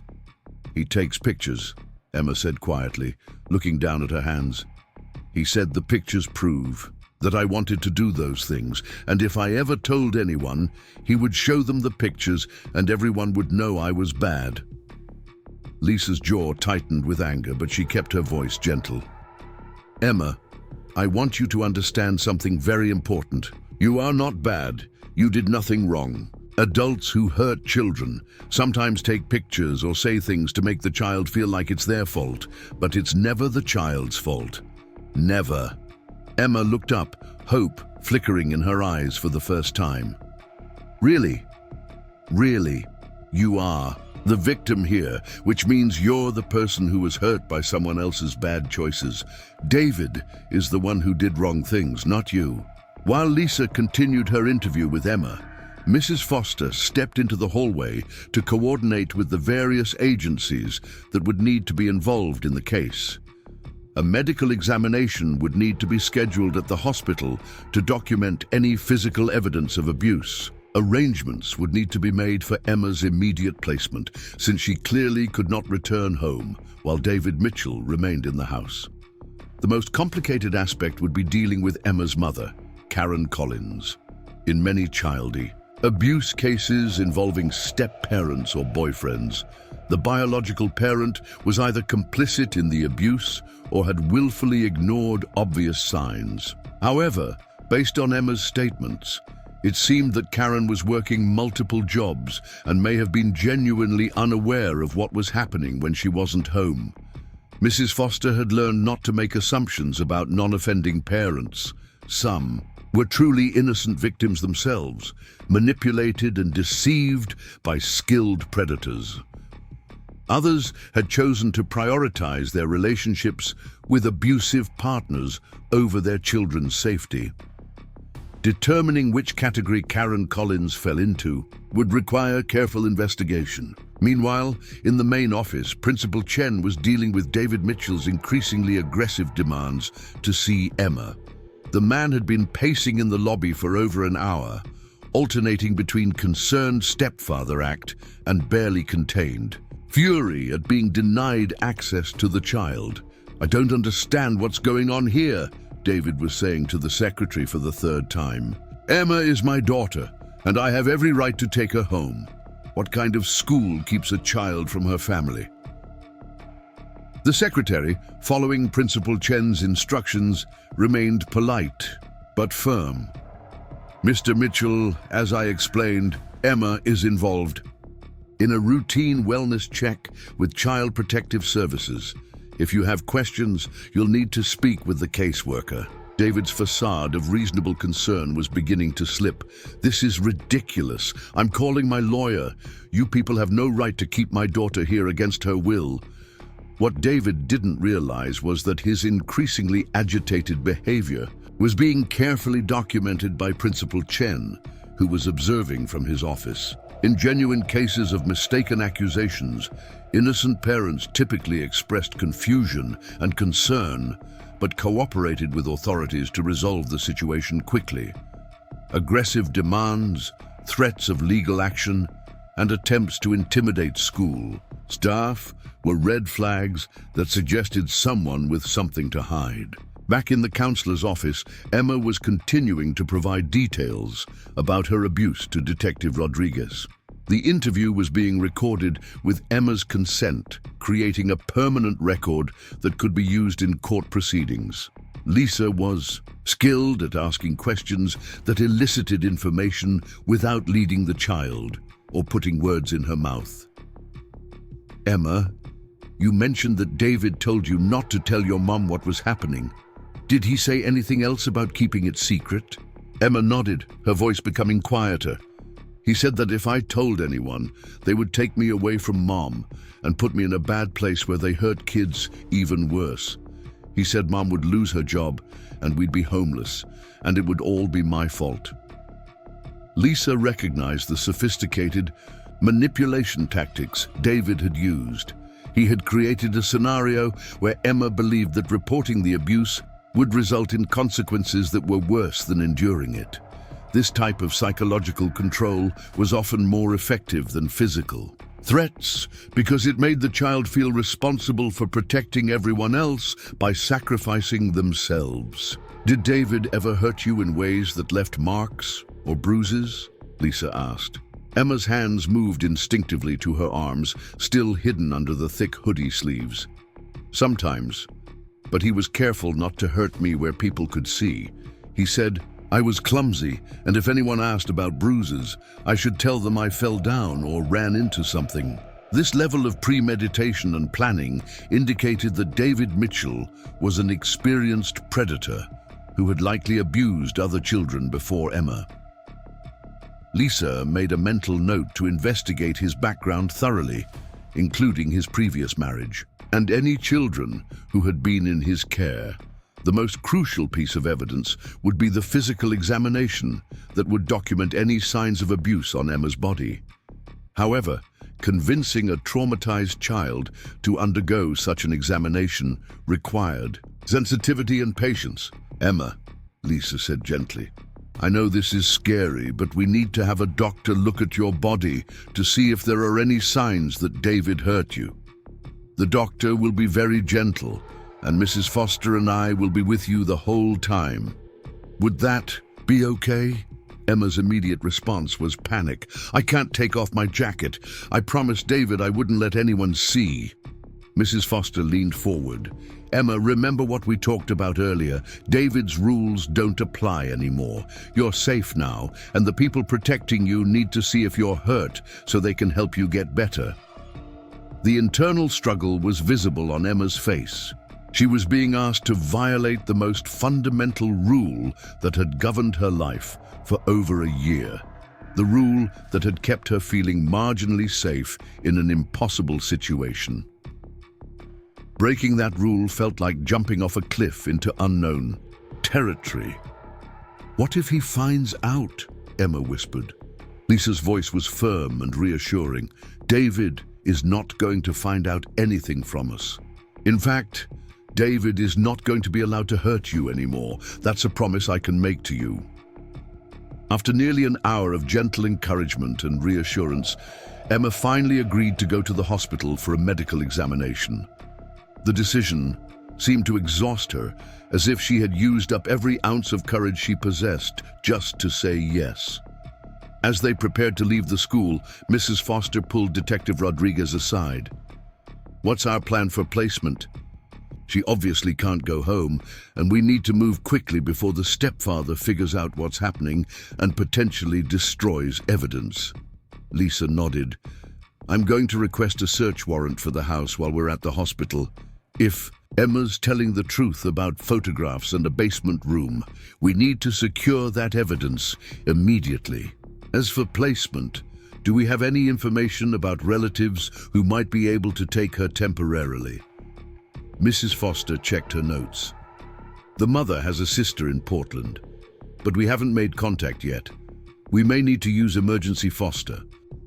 A: "He takes pictures," Emma said quietly, looking down at her hands. "He said the pictures prove that I wanted to do those things, and if I ever told anyone, he would show them the pictures and everyone would know I was bad." Lisa's jaw tightened with anger, but she kept her voice gentle. "Emma, I want you to understand something very important. You are not bad. You did nothing wrong. Adults who hurt children sometimes take pictures or say things to make the child feel like it's their fault, but it's never the child's fault. Never." Emma looked up, hope flickering in her eyes for the first time. "Really? Really? You are the victim here, which means you're the person who was hurt by someone else's bad choices. David is the one who did wrong things, not you." While Lisa continued her interview with Emma, Mrs. Foster stepped into the hallway to coordinate with the various agencies that would need to be involved in the case. A medical examination would need to be scheduled at the hospital to document any physical evidence of abuse. Arrangements would need to be made for Emma's immediate placement, since she clearly could not return home while David Mitchell remained in the house. The most complicated aspect would be dealing with Emma's mother, Karen Collins. In many childy abuse cases involving step-parents or boyfriends, the biological parent was either complicit in the abuse or had willfully ignored obvious signs. However, based on Emma's statements, it seemed that Karen was working multiple jobs and may have been genuinely unaware of what was happening when she wasn't home. Mrs. Foster had learned not to make assumptions about non-offending parents. Some were truly innocent victims themselves, manipulated and deceived by skilled predators. Others had chosen to prioritize their relationships with abusive partners over their children's safety. Determining which category Karen Collins fell into would require careful investigation. Meanwhile, in the main office, Principal Chen was dealing with David Mitchell's increasingly aggressive demands to see Emma. The man had been pacing in the lobby for over an hour, alternating between concerned stepfather act and barely contained fury at being denied access to the child. "I don't understand what's going on here," David was saying to the secretary for the third time. "Emma is my daughter, and I have every right to take her home. What kind of school keeps a child from her family?" The secretary, following Principal Chen's instructions, remained polite but firm. "Mr. Mitchell, as I explained, Emma is involved in a routine wellness check with Child Protective Services. If you have questions, you'll need to speak with the caseworker." David's facade of reasonable concern was beginning to slip. "This is ridiculous. I'm calling my lawyer. You people have no right to keep my daughter here against her will." What David didn't realize was that his increasingly agitated behavior was being carefully documented by Principal Chen, who was observing from his office. In genuine cases of mistaken accusations, innocent parents typically expressed confusion and concern, but cooperated with authorities to resolve the situation quickly. Aggressive demands, threats of legal action, and attempts to intimidate school staff were red flags that suggested someone with something to hide. Back in the counselor's office, Emma was continuing to provide details about her abuse to Detective Rodriguez. The interview was being recorded with Emma's consent, creating a permanent record that could be used in court proceedings. Lisa was skilled at asking questions that elicited information without leading the child or putting words in her mouth. "Emma, you mentioned that David told you not to tell your mom what was happening. Did he say anything else about keeping it secret?" Emma nodded, her voice becoming quieter. "He said that if I told anyone, they would take me away from Mom and put me in a bad place where they hurt kids even worse. He said Mom would lose her job and we'd be homeless, and it would all be my fault." Lisa recognized the sophisticated manipulation tactics David had used. He had created a scenario where Emma believed that reporting the abuse would result in consequences that were worse than enduring it. This type of psychological control was often more effective than physical threats because it made the child feel responsible for protecting everyone else by sacrificing themselves. "Did David ever hurt you in ways that left marks or bruises?" Lisa asked. Emma's hands moved instinctively to her arms, still hidden under the thick hoodie sleeves. "Sometimes, but he was careful not to hurt me where people could see. He said I was clumsy, and if anyone asked about bruises, I should tell them I fell down or ran into something." This level of premeditation and planning indicated that David Mitchell was an experienced predator who had likely abused other children before Emma. Lisa made a mental note to investigate his background thoroughly, including his previous marriage, and any children who had been in his care. The most crucial piece of evidence would be the physical examination that would document any signs of abuse on Emma's body. However, convincing a traumatized child to undergo such an examination required sensitivity and patience. "Emma," Lisa said gently, "I know this is scary, but we need to have a doctor look at your body to see if there are any signs that David hurt you. The doctor will be very gentle, and Mrs. Foster and I will be with you the whole time. Would that be okay?" Emma's immediate response was panic. "I can't take off my jacket. I promised David I wouldn't let anyone see." Mrs. Foster leaned forward. "Emma, remember what we talked about earlier. David's rules don't apply anymore. You're safe now, and the people protecting you need to see if you're hurt so they can help you get better." The internal struggle was visible on Emma's face. She was being asked to violate the most fundamental rule that had governed her life for over a year. The rule that had kept her feeling marginally safe in an impossible situation. Breaking that rule felt like jumping off a cliff into unknown territory. "What if he finds out?" Emma whispered. Lisa's voice was firm and reassuring. "David is not going to find out anything from us. In fact, David is not going to be allowed to hurt you anymore. That's a promise I can make to you." After nearly an hour of gentle encouragement and reassurance, Emma finally agreed to go to the hospital for a medical examination. The decision seemed to exhaust her, as if she had used up every ounce of courage she possessed just to say yes. As they prepared to leave the school, Mrs. Foster pulled Detective Rodriguez aside. "What's our plan for placement? She obviously can't go home, and we need to move quickly before the stepfather figures out what's happening and potentially destroys evidence." Lisa nodded. "I'm going to request a search warrant for the house while we're at the hospital. If Emma's telling the truth about photographs and a basement room, we need to secure that evidence immediately. As for placement, do we have any information about relatives who might be able to take her temporarily?" Mrs. Foster checked her notes. "The mother has a sister in Portland, but we haven't made contact yet. We may need to use emergency foster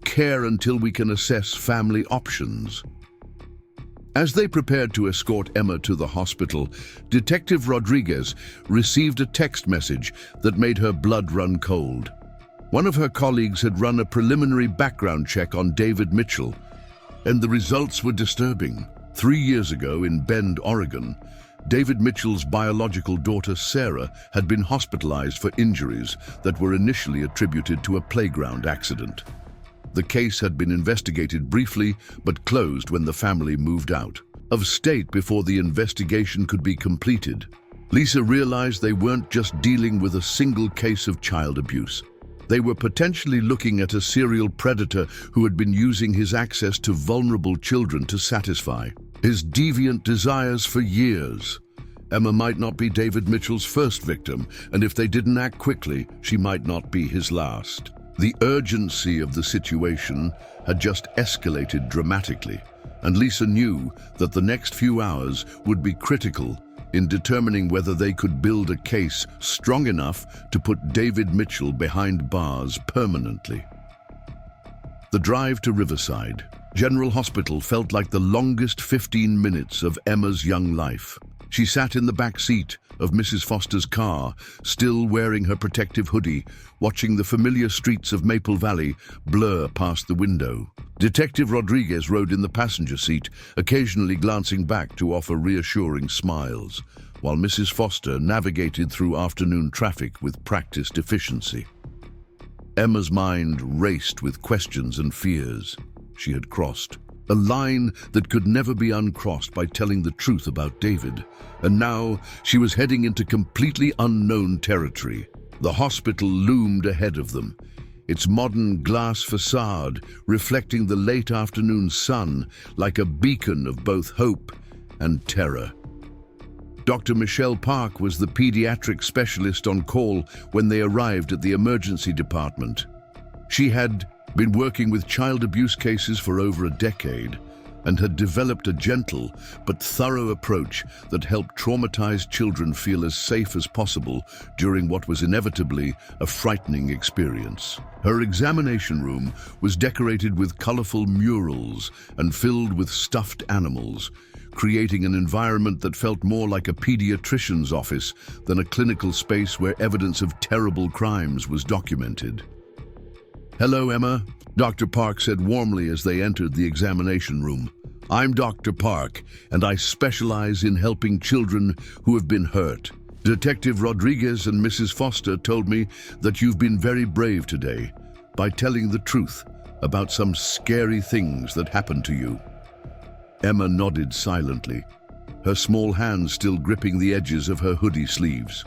A: care until we can assess family options." As they prepared to escort Emma to the hospital, Detective Rodriguez received a text message that made her blood run cold. One of her colleagues had run a preliminary background check on David Mitchell, and the results were disturbing. 3 years ago in Bend, Oregon, David Mitchell's biological daughter Sarah had been hospitalized for injuries that were initially attributed to a playground accident. The case had been investigated briefly but closed when the family moved out of state before the investigation could be completed. Lisa realized they weren't just dealing with a single case of child abuse. They were potentially looking at a serial predator who had been using his access to vulnerable children to satisfy his deviant desires for years. Emma might not be David Mitchell's first victim, and if they didn't act quickly, she might not be his last. The urgency of the situation had just escalated dramatically, and Lisa knew that the next few hours would be critical in determining whether they could build a case strong enough to put David Mitchell behind bars permanently. The drive to Riverside General Hospital felt like the longest 15 minutes of Emma's young life. She sat in the back seat of Mrs. Foster's car, still wearing her protective hoodie, watching the familiar streets of Maple Valley blur past the window. Detective Rodriguez rode in the passenger seat, occasionally glancing back to offer reassuring smiles, while Mrs. Foster navigated through afternoon traffic with practiced efficiency. Emma's mind raced with questions and fears. She had crossed a line that could never be uncrossed by telling the truth about David, and now she was heading into completely unknown territory. The hospital loomed ahead of them, its modern glass facade reflecting the late afternoon sun like a beacon of both hope and terror. Dr. Michelle Park was the pediatric specialist on call when they arrived at the emergency department. She had been working with child abuse cases for over a decade and had developed a gentle but thorough approach that helped traumatized children feel as safe as possible during what was inevitably a frightening experience. Her examination room was decorated with colorful murals and filled with stuffed animals, creating an environment that felt more like a pediatrician's office than a clinical space where evidence of terrible crimes was documented. "Hello, Emma," Dr. Park said warmly as they entered the examination room. "I'm Dr. Park, and I specialize in helping children who have been hurt. Detective Rodriguez and Mrs. Foster told me that you've been very brave today by telling the truth about some scary things that happened to you." Emma nodded silently, her small hands still gripping the edges of her hoodie sleeves.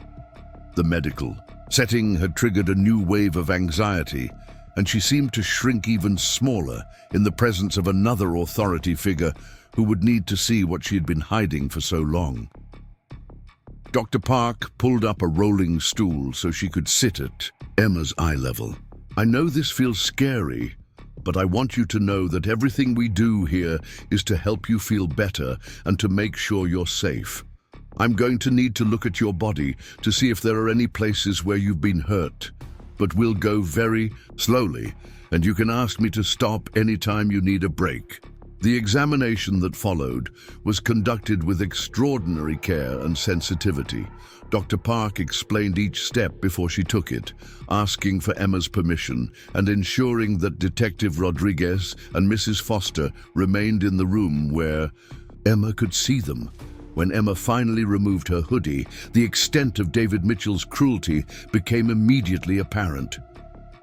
A: The medical setting had triggered a new wave of anxiety, and she seemed to shrink even smaller in the presence of another authority figure who would need to see what she had been hiding for so long. Dr. Park pulled up a rolling stool so she could sit at Emma's eye level. "I know this feels scary, but I want you to know that everything we do here is to help you feel better and to make sure you're safe. I'm going to need to look at your body to see if there are any places where you've been hurt, but we'll go very slowly, and you can ask me to stop anytime you need a break." The examination that followed was conducted with extraordinary care and sensitivity. Dr. Park explained each step before she took it, asking for Emma's permission and ensuring that Detective Rodriguez and Mrs. Foster remained in the room where Emma could see them. When Emma finally removed her hoodie, the extent of David Mitchell's cruelty became immediately apparent.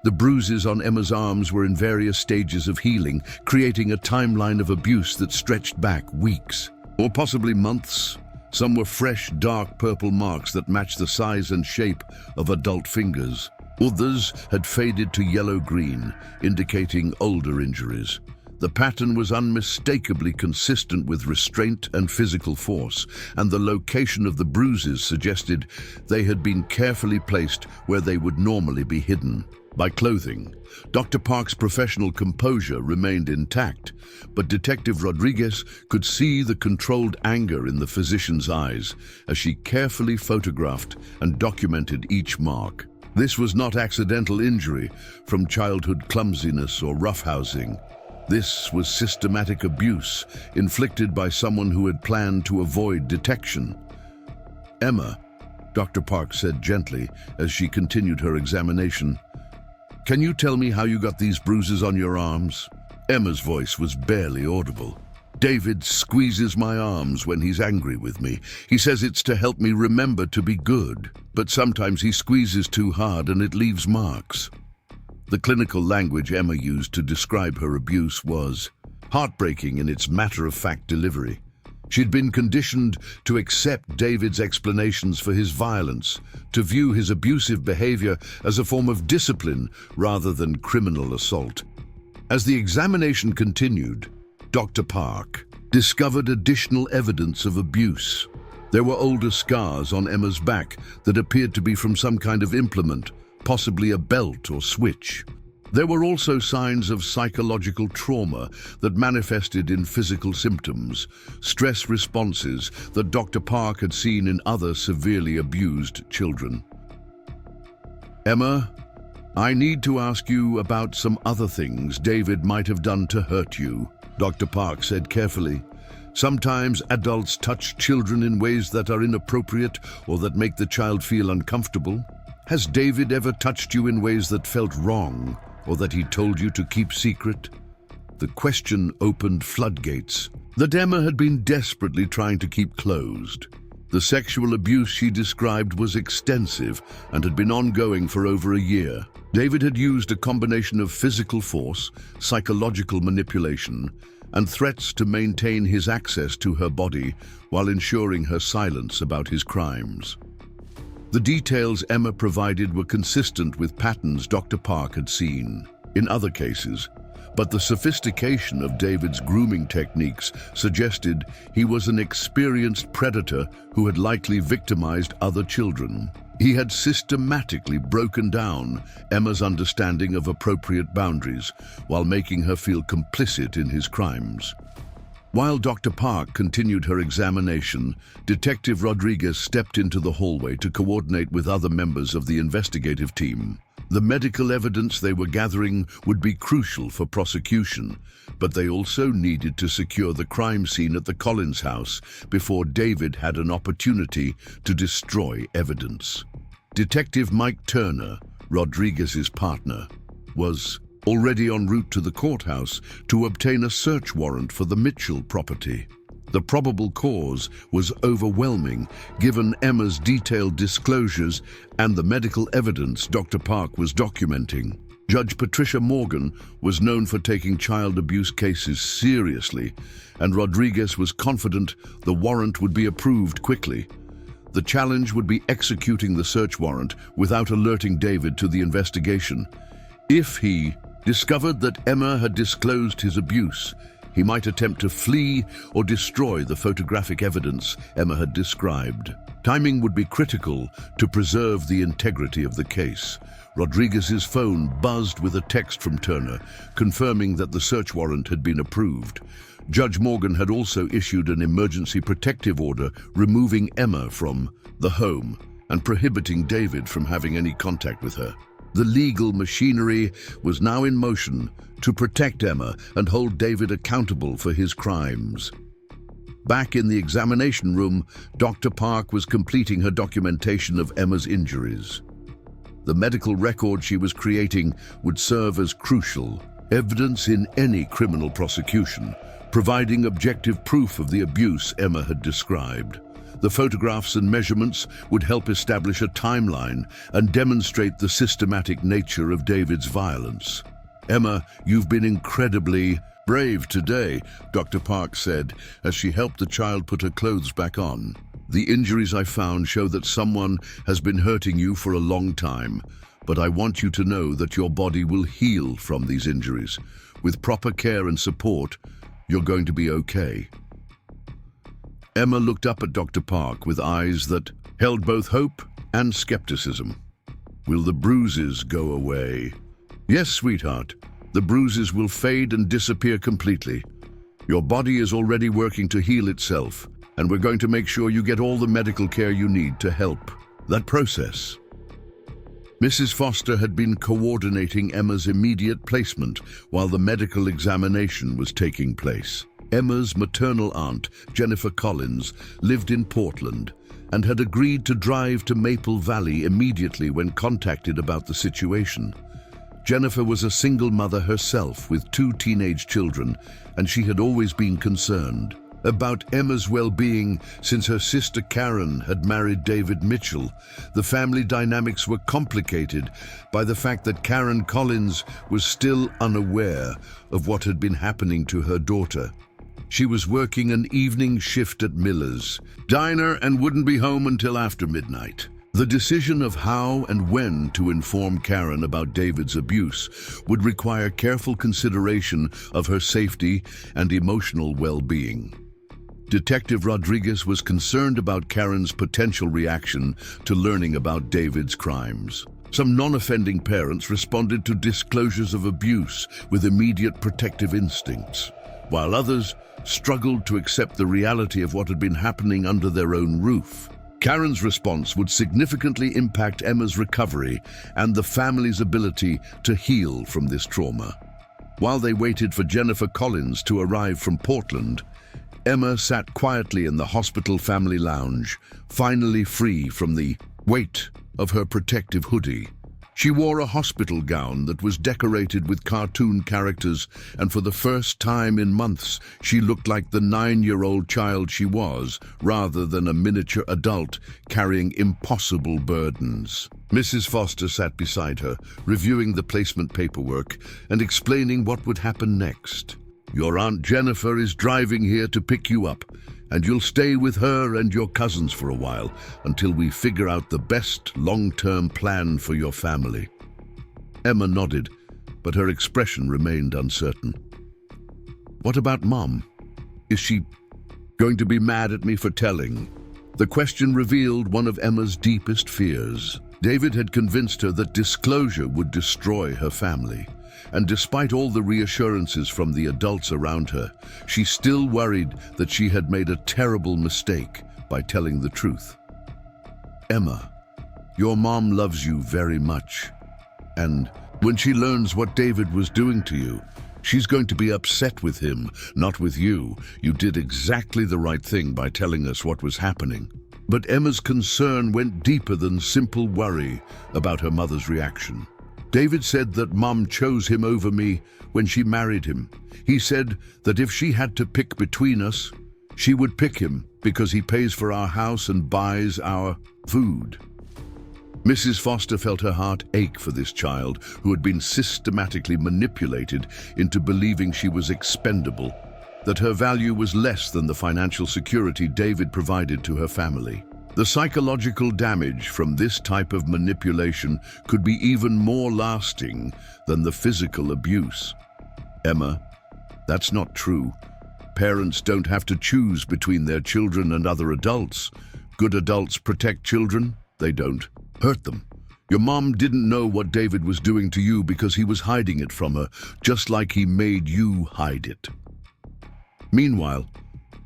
A: The bruises on Emma's arms were in various stages of healing, creating a timeline of abuse that stretched back weeks, or possibly months. Some were fresh, dark purple marks that matched the size and shape of adult fingers. Others had faded to yellow-green, indicating older injuries. The pattern was unmistakably consistent with restraint and physical force, and the location of the bruises suggested they had been carefully placed where they would normally be hidden by clothing. Dr. Park's professional composure remained intact, but Detective Rodriguez could see the controlled anger in the physician's eyes as she carefully photographed and documented each mark. This was not accidental injury from childhood clumsiness or roughhousing. This was systematic abuse inflicted by someone who had planned to avoid detection. "Emma," Dr. Park said gently as she continued her examination, "can you tell me how you got these bruises on your arms?" Emma's voice was barely audible. "David squeezes my arms when he's angry with me. He says it's to help me remember to be good, but sometimes he squeezes too hard and it leaves marks." The clinical language Emma used to describe her abuse was heartbreaking in its matter-of-fact delivery. She'd been conditioned to accept David's explanations for his violence, to view his abusive behavior as a form of discipline rather than criminal assault. As the examination continued, Dr. Park discovered additional evidence of abuse. There were older scars on Emma's back that appeared to be from some kind of implement, possibly a belt or switch. There were also signs of psychological trauma that manifested in physical symptoms, stress responses that Dr. Park had seen in other severely abused children. "Emma, I need to ask you about some other things David might have done to hurt you," Dr. Park said carefully. "Sometimes adults touch children in ways that are inappropriate or that make the child feel uncomfortable. Has David ever touched you in ways that felt wrong or that he told you to keep secret?" The question opened floodgates that Emma had been desperately trying to keep closed. The sexual abuse she described was extensive and had been ongoing for over a year. David had used a combination of physical force, psychological manipulation, and threats to maintain his access to her body while ensuring her silence about his crimes. The details Emma provided were consistent with patterns Dr. Park had seen in other cases, but the sophistication of David's grooming techniques suggested he was an experienced predator who had likely victimized other children. He had systematically broken down Emma's understanding of appropriate boundaries while making her feel complicit in his crimes. While Dr. Park continued her examination, Detective Rodriguez stepped into the hallway to coordinate with other members of the investigative team. The medical evidence they were gathering would be crucial for prosecution, but they also needed to secure the crime scene at the Collins house before David had an opportunity to destroy evidence. Detective Mike Turner, Rodriguez's partner, was already en route to the courthouse to obtain a search warrant for the Mitchell property. The probable cause was overwhelming, given Emma's detailed disclosures and the medical evidence Dr. Park was documenting. Judge Patricia Morgan was known for taking child abuse cases seriously, and Rodriguez was confident the warrant would be approved quickly. The challenge would be executing the search warrant without alerting David to the investigation. If he discovered that Emma had disclosed his abuse, He might attempt to flee or destroy the photographic evidence Emma had described. Timing would be critical to preserve the integrity of the case. Rodriguez's phone buzzed with a text from Turner, confirming that the search warrant had been approved. Judge Morgan had also issued an emergency protective order removing Emma from the home and prohibiting David from having any contact with her. The legal machinery was now in motion to protect Emma and hold David accountable for his crimes. Back in the examination room, Dr. Park was completing her documentation of Emma's injuries. The medical record she was creating would serve as crucial evidence in any criminal prosecution, providing objective proof of the abuse Emma had described. The photographs and measurements would help establish a timeline and demonstrate the systematic nature of David's violence. "Emma, you've been incredibly brave today," Dr. Park said as she helped the child put her clothes back on. "The injuries I found show that someone has been hurting you for a long time, but I want you to know that your body will heal from these injuries. With proper care and support, you're going to be okay." Emma looked up at Dr. Park with eyes that held both hope and skepticism. "Will the bruises go away?" "Yes, sweetheart. The bruises will fade and disappear completely. Your body is already working to heal itself, and we're going to make sure you get all the medical care you need to help that process." Mrs. Foster had been coordinating Emma's immediate placement while the medical examination was taking place. Emma's maternal aunt, Jennifer Collins, lived in Portland and had agreed to drive to Maple Valley immediately when contacted about the situation. Jennifer was a single mother herself with 2 teenage children, and she had always been concerned about Emma's well-being since her sister Karen had married David Mitchell. The family dynamics were complicated by the fact that Karen Collins was still unaware of what had been happening to her daughter. She was working an evening shift at Miller's Diner and wouldn't be home until after midnight. The decision of how and when to inform Karen about David's abuse would require careful consideration of her safety and emotional well-being. Detective Rodriguez was concerned about Karen's potential reaction to learning about David's crimes. Some non-offending parents responded to disclosures of abuse with immediate protective instincts, while others struggled to accept the reality of what had been happening under their own roof. Karen's response would significantly impact Emma's recovery and the family's ability to heal from this trauma. While they waited for Jennifer Collins to arrive from Portland, Emma sat quietly in the hospital family lounge, finally free from the weight of her protective hoodie. She wore a hospital gown that was decorated with cartoon characters, and for the first time in months, she looked like the 9-year-old child she was, rather than a miniature adult carrying impossible burdens. Mrs. Foster sat beside her, reviewing the placement paperwork and explaining what would happen next. "Your Aunt Jennifer is driving here to pick you up, and you'll stay with her and your cousins for a while until we figure out the best long-term plan for your family." Emma nodded, but her expression remained uncertain. "What about Mom? Is she going to be mad at me for telling?" The question revealed one of Emma's deepest fears. David had convinced her that disclosure would destroy her family. And despite all the reassurances from the adults around her, she still worried that she had made a terrible mistake by telling the truth. "Emma, your mom loves you very much. And when she learns what David was doing to you, she's going to be upset with him, not with you. You did exactly the right thing by telling us what was happening." But Emma's concern went deeper than simple worry about her mother's reaction. "David said that Mom chose him over me when she married him. He said that if she had to pick between us, she would pick him because he pays for our house and buys our food." Mrs. Foster felt her heart ache for this child who had been systematically manipulated into believing she was expendable, that her value was less than the financial security David provided to her family. The psychological damage from this type of manipulation could be even more lasting than the physical abuse. "Emma, That's not true. Parents don't have to choose between their children and other adults. Good adults protect children, they don't hurt them. Your mom didn't know what David was doing to you because he was hiding it from her, just like he made you hide it. Meanwhile,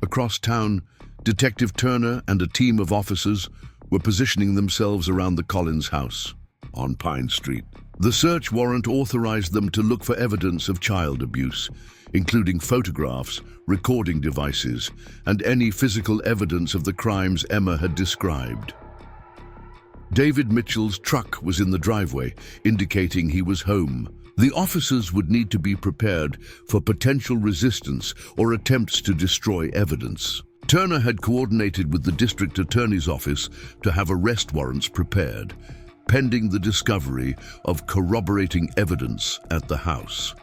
A: across town, Detective Turner and a team of officers were positioning themselves around the Collins house on Pine Street. The search warrant authorized them to look for evidence of child abuse, including photographs, recording devices, and any physical evidence of the crimes Emma had described. David Mitchell's truck was in the driveway, indicating he was home. The officers would need to be prepared for potential resistance or attempts to destroy evidence. Turner had coordinated with the district attorney's office to have arrest warrants prepared, pending the discovery of corroborating evidence at the house.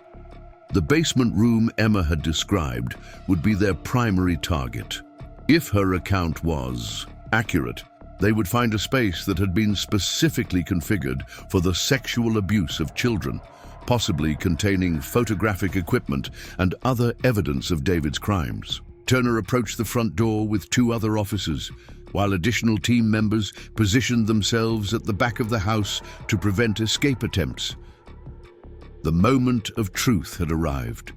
A: The basement room Emma had described would be their primary target. If her account was accurate, they would find a space that had been specifically configured for the sexual abuse of children, possibly containing photographic equipment and other evidence of David's crimes. Turner approached the front door with 2 other officers, while additional team members positioned themselves at the back of the house to prevent escape attempts. The moment of truth had arrived.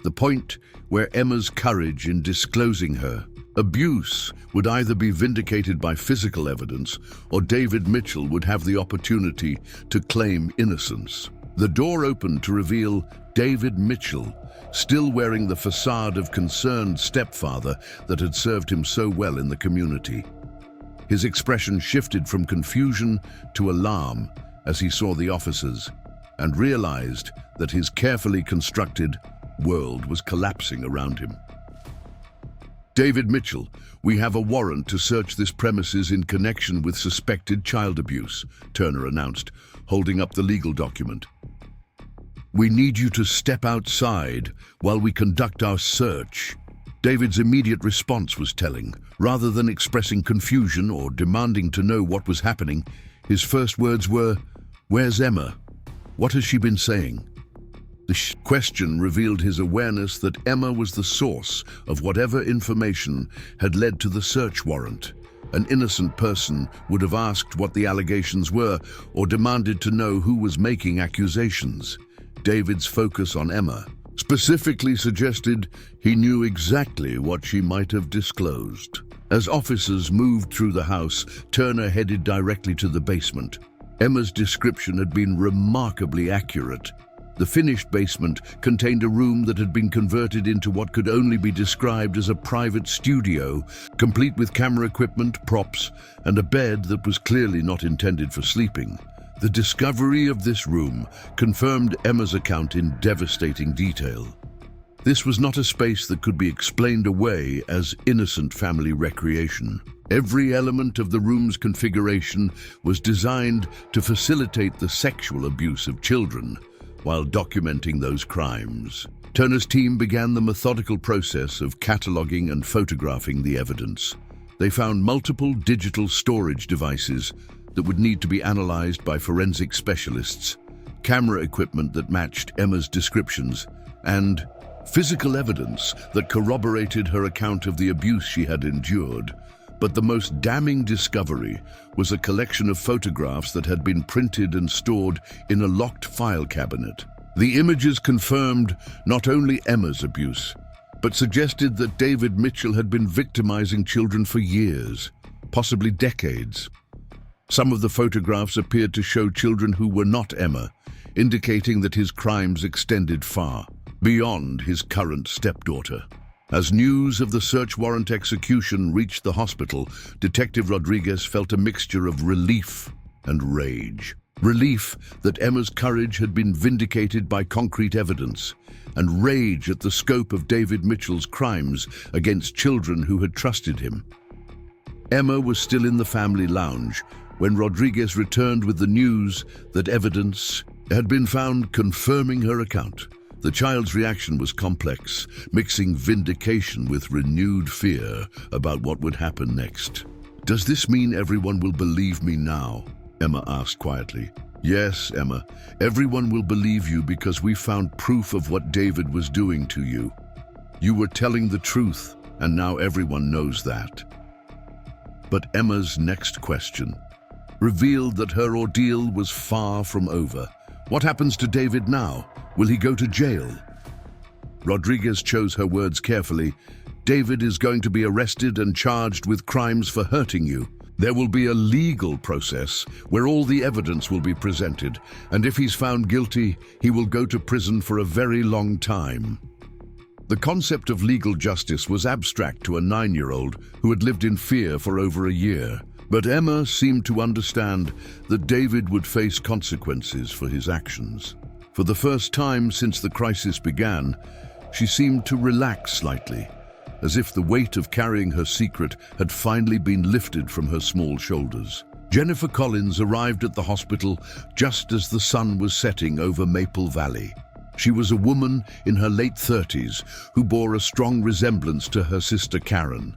A: The point where Emma's courage in disclosing her abuse would either be vindicated by physical evidence or David Mitchell would have the opportunity to claim innocence. The door opened to reveal David Mitchell, still wearing the facade of concerned stepfather that had served him so well in the community. His expression shifted from confusion to alarm as he saw the officers and realized that his carefully constructed world was collapsing around him. David Mitchell, we have a warrant to search this premises in connection with suspected child abuse, Turner announced, holding up the legal document. We need you to step outside while we conduct our search. David's immediate response was telling. Rather than expressing confusion or demanding to know what was happening, his first words were, "Where's Emma? What has she been saying?" The question revealed his awareness that Emma was the source of whatever information had led to the search warrant. An innocent person would have asked what the allegations were or demanded to know who was making accusations. David's focus on Emma specifically suggested he knew exactly what she might have disclosed. As officers moved through the house, Turner headed directly to the basement. Emma's description had been remarkably accurate. The finished basement contained a room that had been converted into what could only be described as a private studio, complete with camera equipment, props, and a bed that was clearly not intended for sleeping. The discovery of this room confirmed Emma's account in devastating detail. This was not a space that could be explained away as innocent family recreation. Every element of the room's configuration was designed to facilitate the sexual abuse of children, while documenting those crimes. Turner's team began the methodical process of cataloging and photographing the evidence. They found multiple digital storage devices that would need to be analyzed by forensic specialists, camera equipment that matched Emma's descriptions, and physical evidence that corroborated her account of the abuse she had endured. But the most damning discovery was a collection of photographs that had been printed and stored in a locked file cabinet. The images confirmed not only Emma's abuse, but suggested that David Mitchell had been victimizing children for years, possibly decades. Some of the photographs appeared to show children who were not Emma, indicating that his crimes extended far beyond his current stepdaughter. As news of the search warrant execution reached the hospital, Detective Rodriguez felt a mixture of relief and rage. Relief that Emma's courage had been vindicated by concrete evidence, and rage at the scope of David Mitchell's crimes against children who had trusted him. Emma was still in the family lounge when Rodriguez returned with the news that evidence had been found confirming her account. The child's reaction was complex, mixing vindication with renewed fear about what would happen next. "Does this mean everyone will believe me now?" Emma asked quietly. Yes, Emma, everyone will believe you because we found proof of what David was doing to you. You were telling the truth, and now everyone knows that. But Emma's next question revealed that her ordeal was far from over. What happens to David now? Will he go to jail? Rodriguez chose her words carefully. David is going to be arrested and charged with crimes for hurting you. There will be a legal process where all the evidence will be presented, and if he's found guilty, he will go to prison for a very long time. The concept of legal justice was abstract to a 9-year-old who had lived in fear for over a year. But Emma seemed to understand that David would face consequences for his actions. For the first time since the crisis began, she seemed to relax slightly, as if the weight of carrying her secret had finally been lifted from her small shoulders. Jennifer Collins arrived at the hospital just as the sun was setting over Maple Valley. She was a woman in her late 30s who bore a strong resemblance to her sister Karen.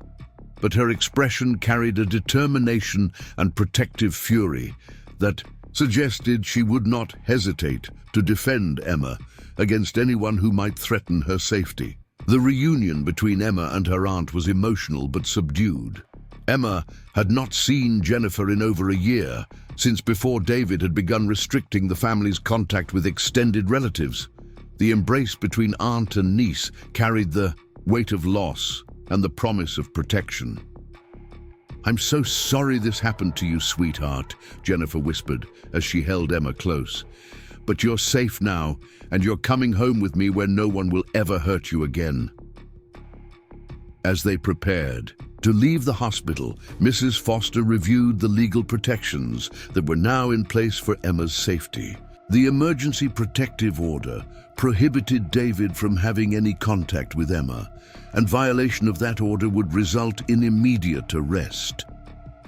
A: But her expression carried a determination and protective fury that suggested she would not hesitate to defend Emma against anyone who might threaten her safety. The reunion between Emma and her aunt was emotional but subdued. Emma had not seen Jennifer in over a year, since before David had begun restricting the family's contact with extended relatives. The embrace between aunt and niece carried the weight of loss and the promise of protection. "I'm so sorry this happened to you, sweetheart," Jennifer whispered as she held Emma close. "But you're safe now, and you're coming home with me where no one will ever hurt you again." As they prepared to leave the hospital, Mrs. Foster reviewed the legal protections that were now in place for Emma's safety. The emergency protective order prohibited David from having any contact with Emma, and violation of that order would result in immediate arrest.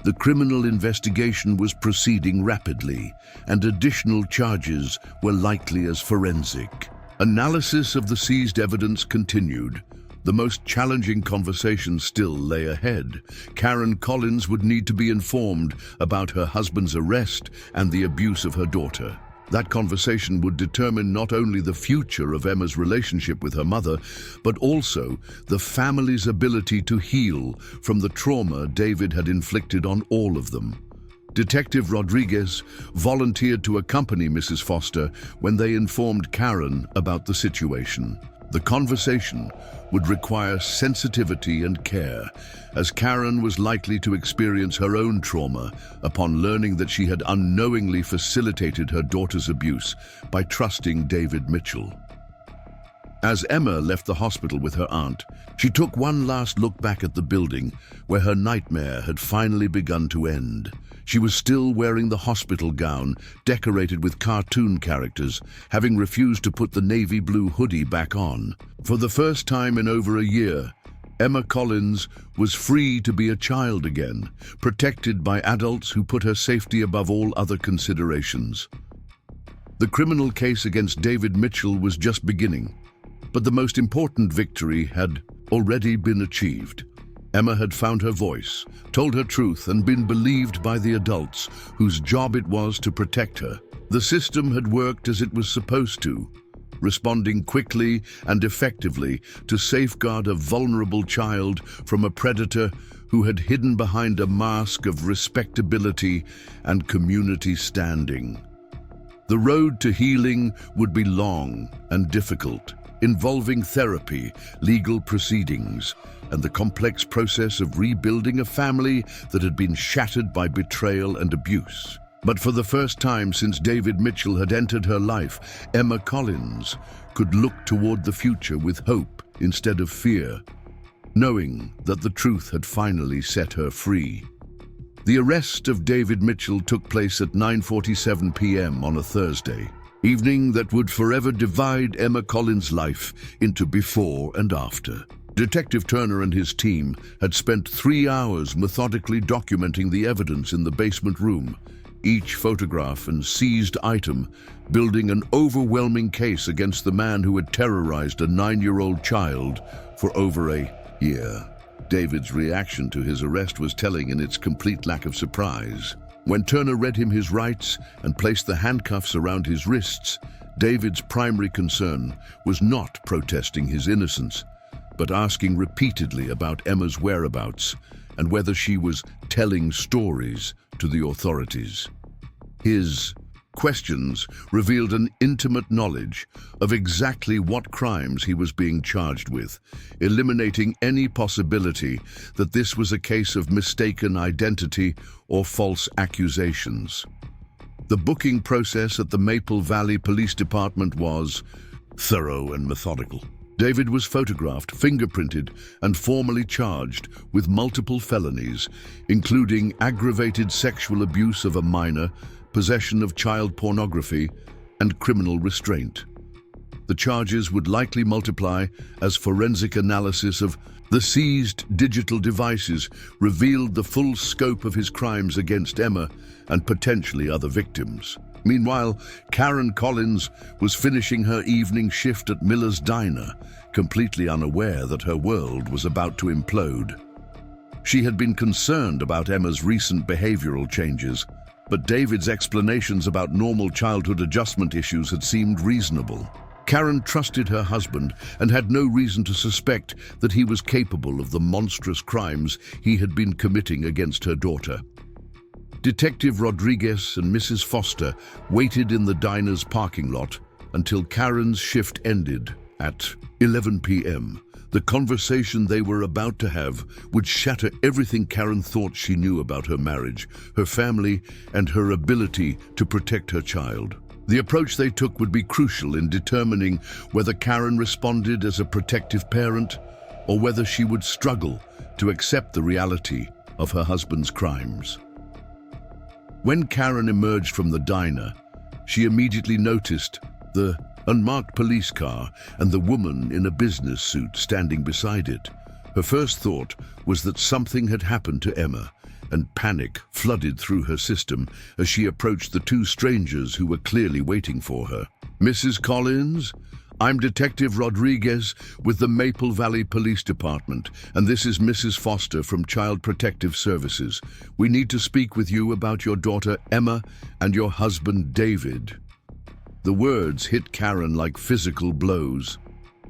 A: The criminal investigation was proceeding rapidly, and additional charges were likely as forensic. Analysis of the seized evidence continued. The most challenging conversation still lay ahead. Karen Collins would need to be informed about her husband's arrest and the abuse of her daughter. That conversation would determine not only the future of Emma's relationship with her mother, but also the family's ability to heal from the trauma David had inflicted on all of them. Detective Rodriguez volunteered to accompany Mrs. Foster when they informed Karen about the situation. The conversation would require sensitivity and care, as Karen was likely to experience her own trauma upon learning that she had unknowingly facilitated her daughter's abuse by trusting David Mitchell. As Emma left the hospital with her aunt, she took one last look back at the building where her nightmare had finally begun to end. She was still wearing the hospital gown, decorated with cartoon characters, having refused to put the navy blue hoodie back on. For the first time in over a year, Emma Collins was free to be a child again, protected by adults who put her safety above all other considerations. The criminal case against David Mitchell was just beginning, but the most important victory had already been achieved. Emma had found her voice, told her truth, and been believed by the adults whose job it was to protect her. The system had worked as it was supposed to, responding quickly and effectively to safeguard a vulnerable child from a predator who had hidden behind a mask of respectability and community standing. The road to healing would be long and difficult, involving therapy, legal proceedings, and the complex process of rebuilding a family that had been shattered by betrayal and abuse. But for the first time since David Mitchell had entered her life, Emma Collins could look toward the future with hope instead of fear, knowing that the truth had finally set her free. The arrest of David Mitchell took place at 9:47 p.m. on a Thursday, evening that would forever divide Emma Collins' life into before and after. Detective Turner and his team had spent 3 hours methodically documenting the evidence in the basement room, each photograph and seized item building an overwhelming case against the man who had terrorized a 9-year-old child for over a year. David's reaction to his arrest was telling in its complete lack of surprise. When Turner read him his rights and placed the handcuffs around his wrists, David's primary concern was not protesting his innocence, but asking repeatedly about Emma's whereabouts and whether she was telling stories to the authorities. His questions revealed an intimate knowledge of exactly what crimes he was being charged with, eliminating any possibility that this was a case of mistaken identity or false accusations. The booking process at the Maple Valley Police Department was thorough and methodical. David was photographed, fingerprinted, and formally charged with multiple felonies, including aggravated sexual abuse of a minor, possession of child pornography, and criminal restraint. The charges would likely multiply as forensic analysis of the seized digital devices revealed the full scope of his crimes against Emma and potentially other victims. Meanwhile, Karen Collins was finishing her evening shift at Miller's Diner, completely unaware that her world was about to implode. She had been concerned about Emma's recent behavioral changes, but David's explanations about normal childhood adjustment issues had seemed reasonable. Karen trusted her husband and had no reason to suspect that he was capable of the monstrous crimes he had been committing against her daughter. Detective Rodriguez and Mrs. Foster waited in the diner's parking lot until Karen's shift ended at 11 p.m. The conversation they were about to have would shatter everything Karen thought she knew about her marriage, her family, and her ability to protect her child. The approach they took would be crucial in determining whether Karen responded as a protective parent or whether she would struggle to accept the reality of her husband's crimes. When Karen emerged from the diner, she immediately noticed the unmarked police car and the woman in a business suit standing beside it. Her first thought was that something had happened to Emma, and panic flooded through her system as she approached the two strangers who were clearly waiting for her. "Mrs. Collins, I'm Detective Rodriguez with the Maple Valley Police Department, and this is Mrs. Foster from Child Protective Services. We need to speak with you about your daughter Emma and your husband David." The words hit Karen like physical blows.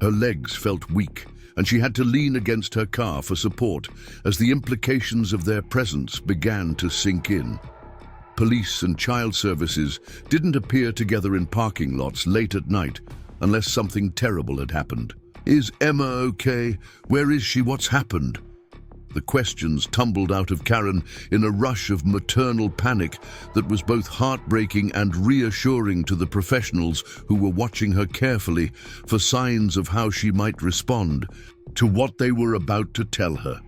A: Her legs felt weak, and she had to lean against her car for support as the implications of their presence began to sink in. Police and child services didn't appear together in parking lots late at night unless something terrible had happened. "Is Emma okay? Where is she? What's happened?" The questions tumbled out of Karen in a rush of maternal panic that was both heartbreaking and reassuring to the professionals who were watching her carefully for signs of how she might respond to what they were about to tell her.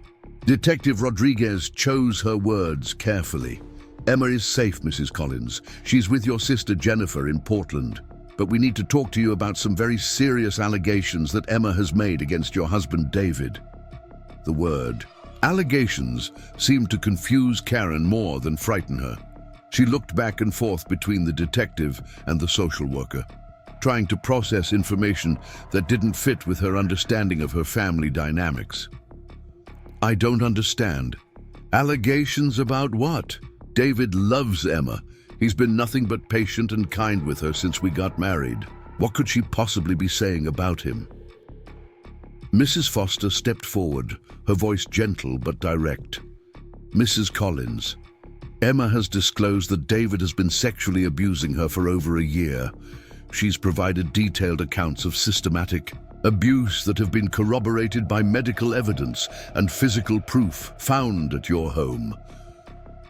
A: Detective Rodriguez chose her words carefully. "Emma is safe, Mrs. Collins. She's with your sister Jennifer in Portland. But we need to talk to you about some very serious allegations that Emma has made against your husband David." The word allegations seemed to confuse Karen more than frighten her. She looked back and forth between the detective and the social worker, trying to process information that didn't fit with her understanding of her family dynamics. "I don't understand. Allegations about what? David loves Emma. He's been nothing but patient and kind with her since we got married. What could she possibly be saying about him?" Mrs. Foster stepped forward, her voice gentle but direct. "Mrs. Collins, Emma has disclosed that David has been sexually abusing her for over a year. She's provided detailed accounts of systematic abuse that have been corroborated by medical evidence and physical proof found at your home."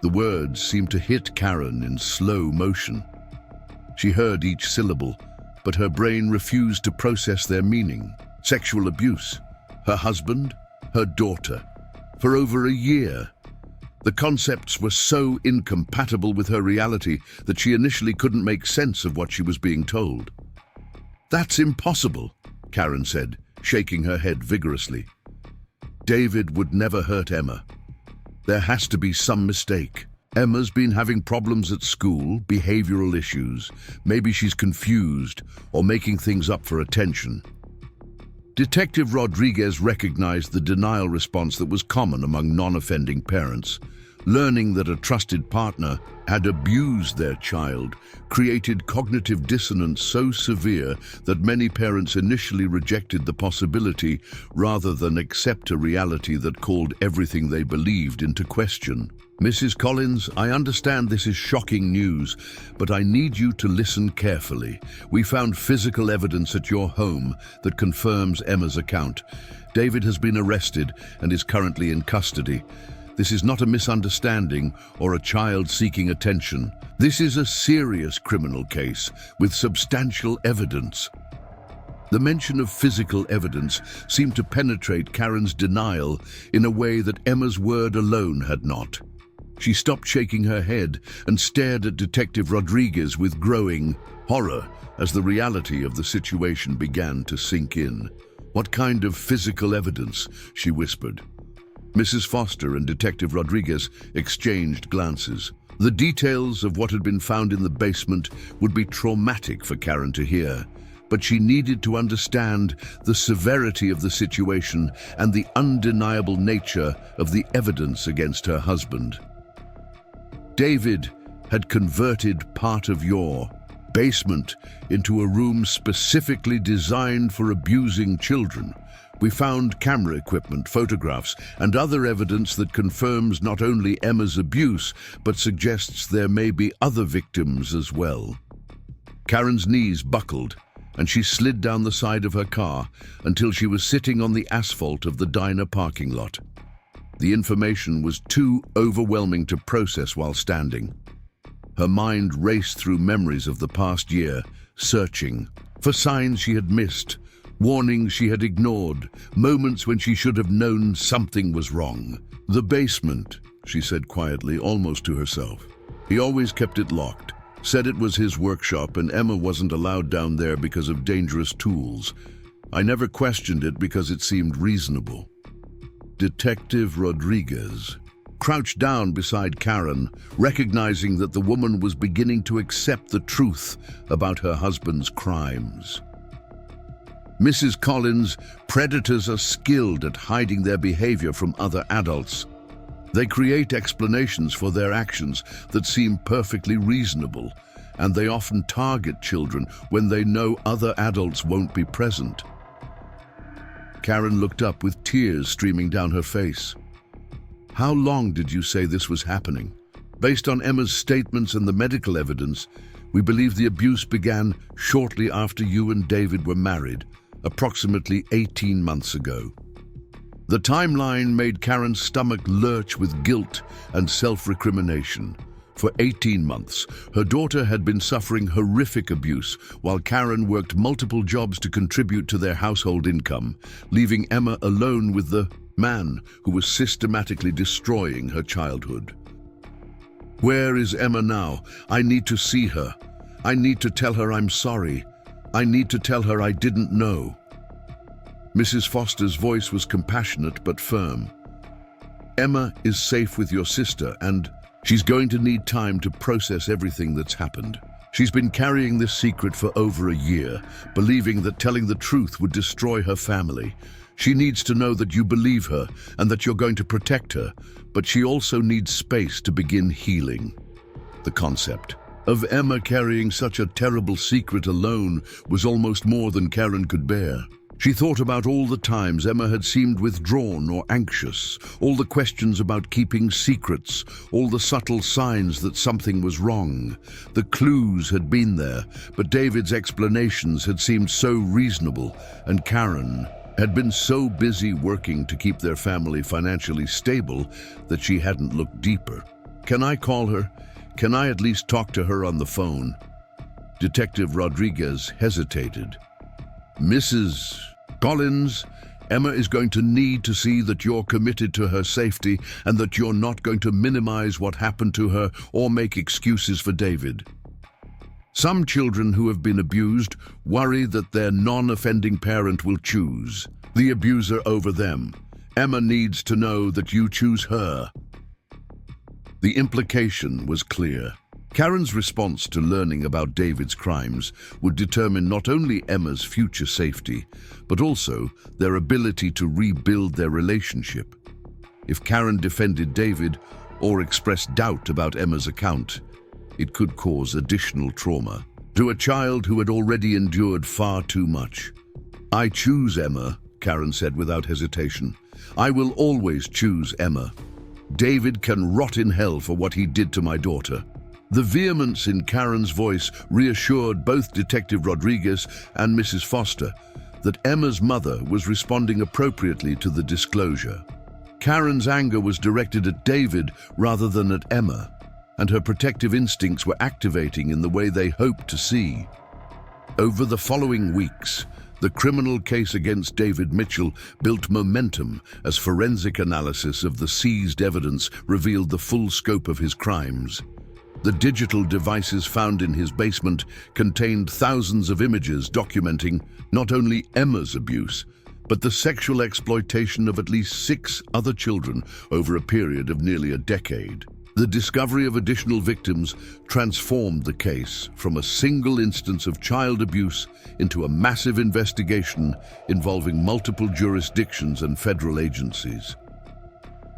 A: The words seemed to hit Karen in slow motion. She heard each syllable, but her brain refused to process their meaning. Sexual abuse, her husband, her daughter, for over a year. The concepts were so incompatible with her reality that she initially couldn't make sense of what she was being told. "That's impossible," Karen said, shaking her head vigorously. "David would never hurt Emma. There has to be some mistake. Emma's been having problems at school, behavioral issues. Maybe she's confused or making things up for attention." Detective Rodriguez recognized the denial response that was common among non-offending parents. Learning that a trusted partner had abused their child created cognitive dissonance so severe that many parents initially rejected the possibility rather than accept a reality that called everything they believed into question. Mrs. Collins, I understand this is shocking news, but I need you to listen carefully. We found physical evidence at your home that confirms Emma's account. David has been arrested and is currently in custody. This is not a misunderstanding or a child seeking attention. This is a serious criminal case with substantial evidence. The mention of physical evidence seemed to penetrate Karen's denial in a way that Emma's word alone had not. She stopped shaking her head and stared at Detective Rodriguez with growing horror as the reality of the situation began to sink in. "What kind of physical evidence?" she whispered. Mrs. Foster and Detective Rodriguez exchanged glances. The details of what had been found in the basement would be traumatic for Karen to hear, but she needed to understand the severity of the situation and the undeniable nature of the evidence against her husband. David had converted part of your basement into a room specifically designed for abusing children. We found camera equipment, photographs, and other evidence that confirms not only Emma's abuse, but suggests there may be other victims as well. Karen's knees buckled, and she slid down the side of her car until she was sitting on the asphalt of the diner parking lot. The information was too overwhelming to process while standing. Her mind raced through memories of the past year, searching for signs she had missed, warnings she had ignored, moments when she should have known something was wrong. "The basement," she said quietly, almost to herself. "He always kept it locked, said it was his workshop and Emma wasn't allowed down there because of dangerous tools. I never questioned it because it seemed reasonable." Detective Rodriguez crouched down beside Karen, recognizing that the woman was beginning to accept the truth about her husband's crimes. "Mrs. Collins, predators are skilled at hiding their behavior from other adults. They create explanations for their actions that seem perfectly reasonable, and they often target children when they know other adults won't be present." Karen looked up with tears streaming down her face. "How long did you say this was happening?" "Based on Emma's statements and the medical evidence, we believe the abuse began shortly after you and David were married, approximately 18 months ago." The timeline made Karen's stomach lurch with guilt and self-recrimination. For 18 months, her daughter had been suffering horrific abuse while Karen worked multiple jobs to contribute to their household income, leaving Emma alone with the man who was systematically destroying her childhood. "Where is Emma now? I need to see her. I need to tell her I'm sorry. I need to tell her I didn't know." Mrs. Foster's voice was compassionate but firm. "Emma is safe with your sister and she's going to need time to process everything that's happened. She's been carrying this secret for over a year, believing that telling the truth would destroy her family. She needs to know that you believe her and that you're going to protect her, but she also needs space to begin healing." The concept of Emma carrying such a terrible secret alone was almost more than Karen could bear. She thought about all the times Emma had seemed withdrawn or anxious, all the questions about keeping secrets, all the subtle signs that something was wrong. The clues had been there, but David's explanations had seemed so reasonable, and Karen had been so busy working to keep their family financially stable that she hadn't looked deeper. "Can I call her? Can I at least talk to her on the phone?" Detective Rodriguez hesitated. "Mrs. Collins, Emma is going to need to see that you're committed to her safety and that you're not going to minimize what happened to her or make excuses for David. Some children who have been abused worry that their non-offending parent will choose the abuser over them. Emma needs to know that you choose her." The implication was clear. Karen's response to learning about David's crimes would determine not only Emma's future safety, but also their ability to rebuild their relationship. If Karen defended David, or express doubt about Emma's account. It could cause additional trauma to a child who had already endured far too much. "I choose Emma," Karen said without hesitation. "I will always choose Emma. David can rot in hell for what he did to my daughter." The vehemence in Karen's voice reassured both Detective Rodriguez and Mrs. Foster that Emma's mother was responding appropriately to the disclosure. Karen's anger was directed at David rather than at Emma, and her protective instincts were activating in the way they hoped to see. Over the following weeks, the criminal case against David Mitchell built momentum as forensic analysis of the seized evidence revealed the full scope of his crimes. The digital devices found in his basement contained thousands of images documenting not only Emma's abuse, but the sexual exploitation of at least 6 other children over a period of nearly a decade. The discovery of additional victims transformed the case from a single instance of child abuse into a massive investigation involving multiple jurisdictions and federal agencies.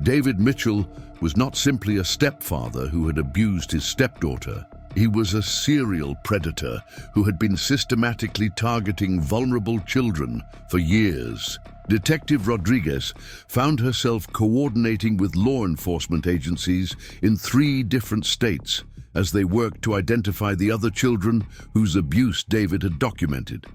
A: David Mitchell was not simply a stepfather who had abused his stepdaughter. He was a serial predator who had been systematically targeting vulnerable children for years. Detective Rodriguez found herself coordinating with law enforcement agencies in 3 different states as they worked to identify the other children whose abuse David had documented.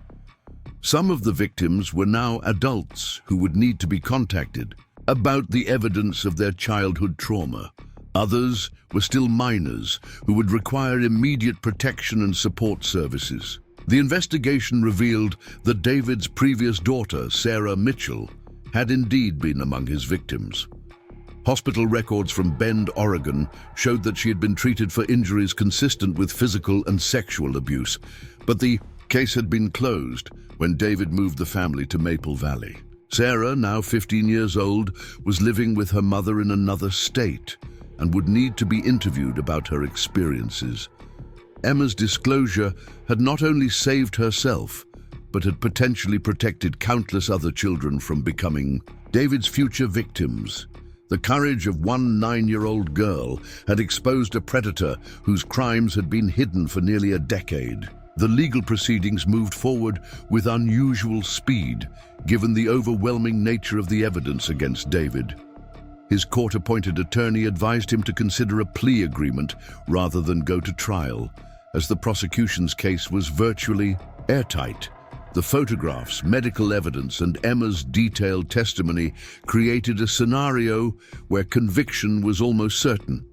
A: Some of the victims were now adults who would need to be contacted about the evidence of their childhood trauma. Others were still minors who would require immediate protection and support services. The investigation revealed that David's previous daughter, Sarah Mitchell, had indeed been among his victims. Hospital records from Bend, Oregon, showed that she had been treated for injuries consistent with physical and sexual abuse, but the case had been closed when David moved the family to Maple Valley. Sarah, now 15 years old, was living with her mother in another state and would need to be interviewed about her experiences. Emma's disclosure had not only saved herself, but had potentially protected countless other children from becoming David's future victims. The courage of one 9-year-old girl had exposed a predator whose crimes had been hidden for nearly a decade. The legal proceedings moved forward with unusual speed, given the overwhelming nature of the evidence against David. His court-appointed attorney advised him to consider a plea agreement rather than go to trial, as the prosecution's case was virtually airtight. The photographs, medical evidence, and Emma's detailed testimony created a scenario where conviction was almost certain.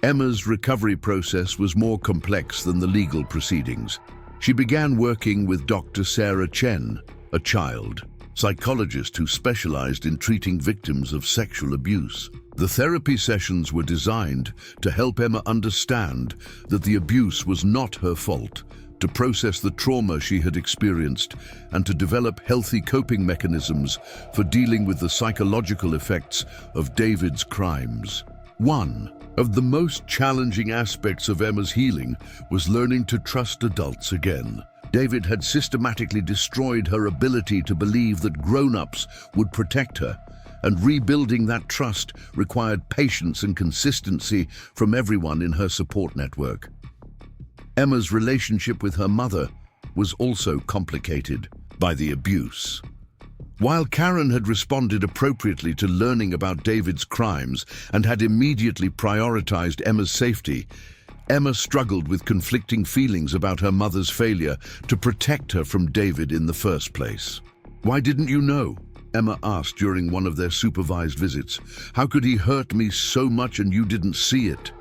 A: Emma's recovery process was more complex than the legal proceedings. She began working with Dr. Sarah Chen, a child psychologist who specialized in treating victims of sexual abuse. The therapy sessions were designed to help Emma understand that the abuse was not her fault, to process the trauma she had experienced, and to develop healthy coping mechanisms for dealing with the psychological effects of David's crimes. One of the most challenging aspects of Emma's healing was learning to trust adults again. David had systematically destroyed her ability to believe that grown-ups would protect her, and rebuilding that trust required patience and consistency from everyone in her support network. Emma's relationship with her mother was also complicated by the abuse. While Karen had responded appropriately to learning about David's crimes and had immediately prioritized Emma's safety, Emma struggled with conflicting feelings about her mother's failure to protect her from David in the first place. "Why didn't you know?" Emma asked during one of their supervised visits. "How could he hurt me so much and you didn't see it?"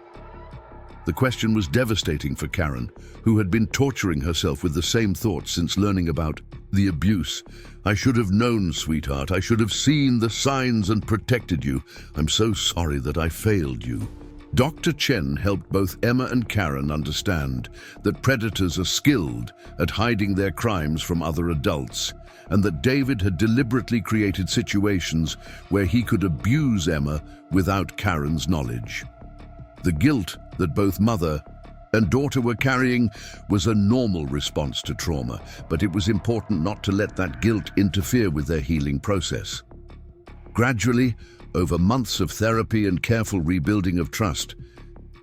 A: The question was devastating for Karen, who had been torturing herself with the same thoughts since learning about the abuse. "I should have known, sweetheart. I should have seen the signs and protected you. I'm so sorry that I failed you." Dr. Chen helped both Emma and Karen understand that predators are skilled at hiding their crimes from other adults, and that David had deliberately created situations where he could abuse Emma without Karen's knowledge. The guilt that both mother and daughter were carrying was a normal response to trauma, but it was important not to let that guilt interfere with their healing process. Gradually, over months of therapy and careful rebuilding of trust,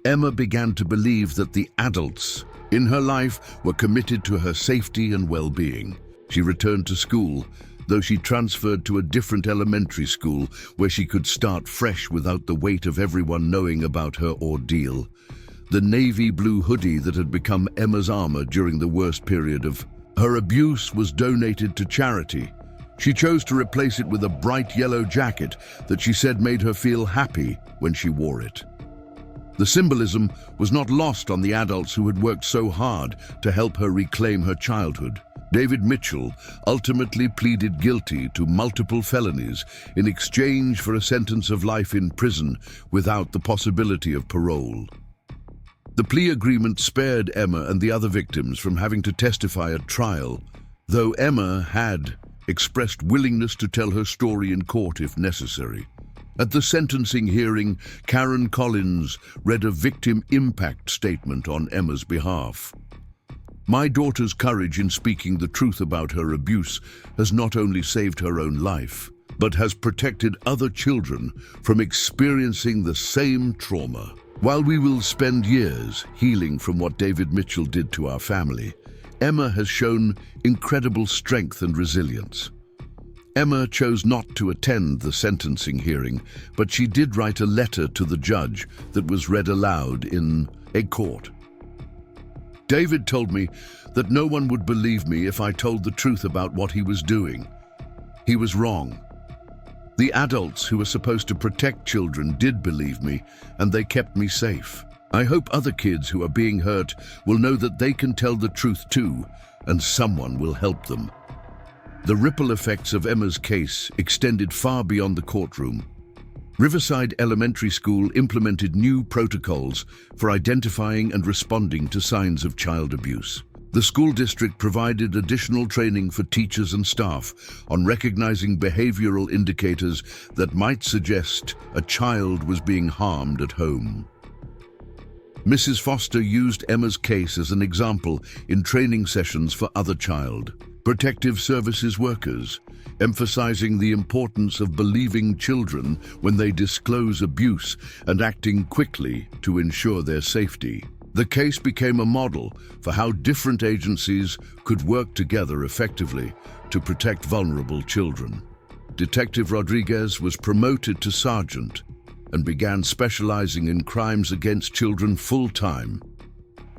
A: Emma began to believe that the adults in her life were committed to her safety and well-being. She returned to school, though she transferred to a different elementary school where she could start fresh without the weight of everyone knowing about her ordeal. The navy blue hoodie that had become Emma's armor during the worst period of her abuse was donated to charity. She chose to replace it with a bright yellow jacket that she said made her feel happy when she wore it. The symbolism was not lost on the adults who had worked so hard to help her reclaim her childhood. David Mitchell ultimately pleaded guilty to multiple felonies in exchange for a sentence of life in prison without the possibility of parole. The plea agreement spared Emma and the other victims from having to testify at trial, though Emma had expressed willingness to tell her story in court if necessary. At the sentencing hearing, Karen Collins read a victim impact statement on Emma's behalf. "My daughter's courage in speaking the truth about her abuse has not only saved her own life, but has protected other children from experiencing the same trauma. While we will spend years healing from what David Mitchell did to our family, Emma has shown incredible strength and resilience." Emma chose not to attend the sentencing hearing, but she did write a letter to the judge that was read aloud in a court. "David told me that no one would believe me if I told the truth about what he was doing. He was wrong. The adults who were supposed to protect children did believe me, and they kept me safe. I hope other kids who are being hurt will know that they can tell the truth too, and someone will help them." The ripple effects of Emma's case extended far beyond the courtroom. Riverside Elementary School implemented new protocols for identifying and responding to signs of child abuse. The school district provided additional training for teachers and staff on recognizing behavioral indicators that might suggest a child was being harmed at home. Mrs. Foster used Emma's case as an example in training sessions for other child protective services workers, emphasizing the importance of believing children when they disclose abuse and acting quickly to ensure their safety. The case became a model for how different agencies could work together effectively to protect vulnerable children. Detective Rodriguez was promoted to sergeant and began specializing in crimes against children full-time.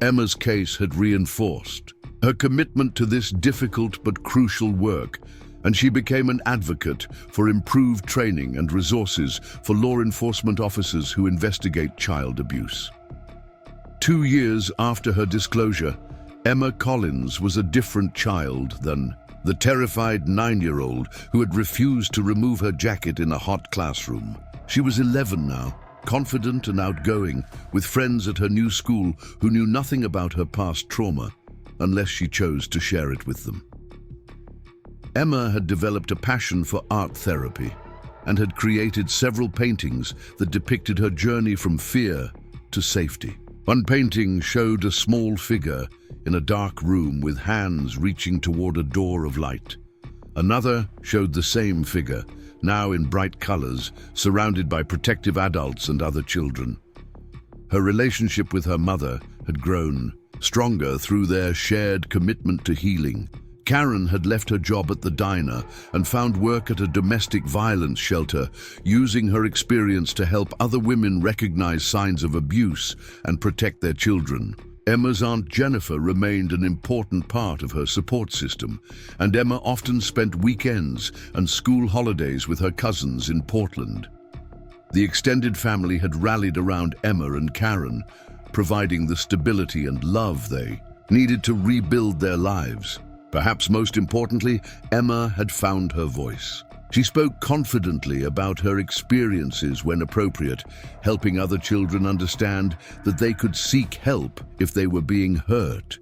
A: Emma's case had reinforced her commitment to this difficult but crucial work, and she became an advocate for improved training and resources for law enforcement officers who investigate child abuse. 2 years after her disclosure, Emma Collins was a different child than the terrified 9-year-old who had refused to remove her jacket in a hot classroom. She was 11 now, confident and outgoing, with friends at her new school who knew nothing about her past trauma unless she chose to share it with them. Emma had developed a passion for art therapy and had created several paintings that depicted her journey from fear to safety. One painting showed a small figure in a dark room with hands reaching toward a door of light. Another showed the same figure, now in bright colors, surrounded by protective adults and other children. Her relationship with her mother had grown stronger through their shared commitment to healing. Karen had left her job at the diner and found work at a domestic violence shelter, using her experience to help other women recognize signs of abuse and protect their children. Emma's Aunt Jennifer remained an important part of her support system, and Emma often spent weekends and school holidays with her cousins in Portland. The extended family had rallied around Emma and Karen, providing the stability and love they needed to rebuild their lives. Perhaps most importantly, Emma had found her voice. She spoke confidently about her experiences when appropriate, helping other children understand that they could seek help if they were being hurt.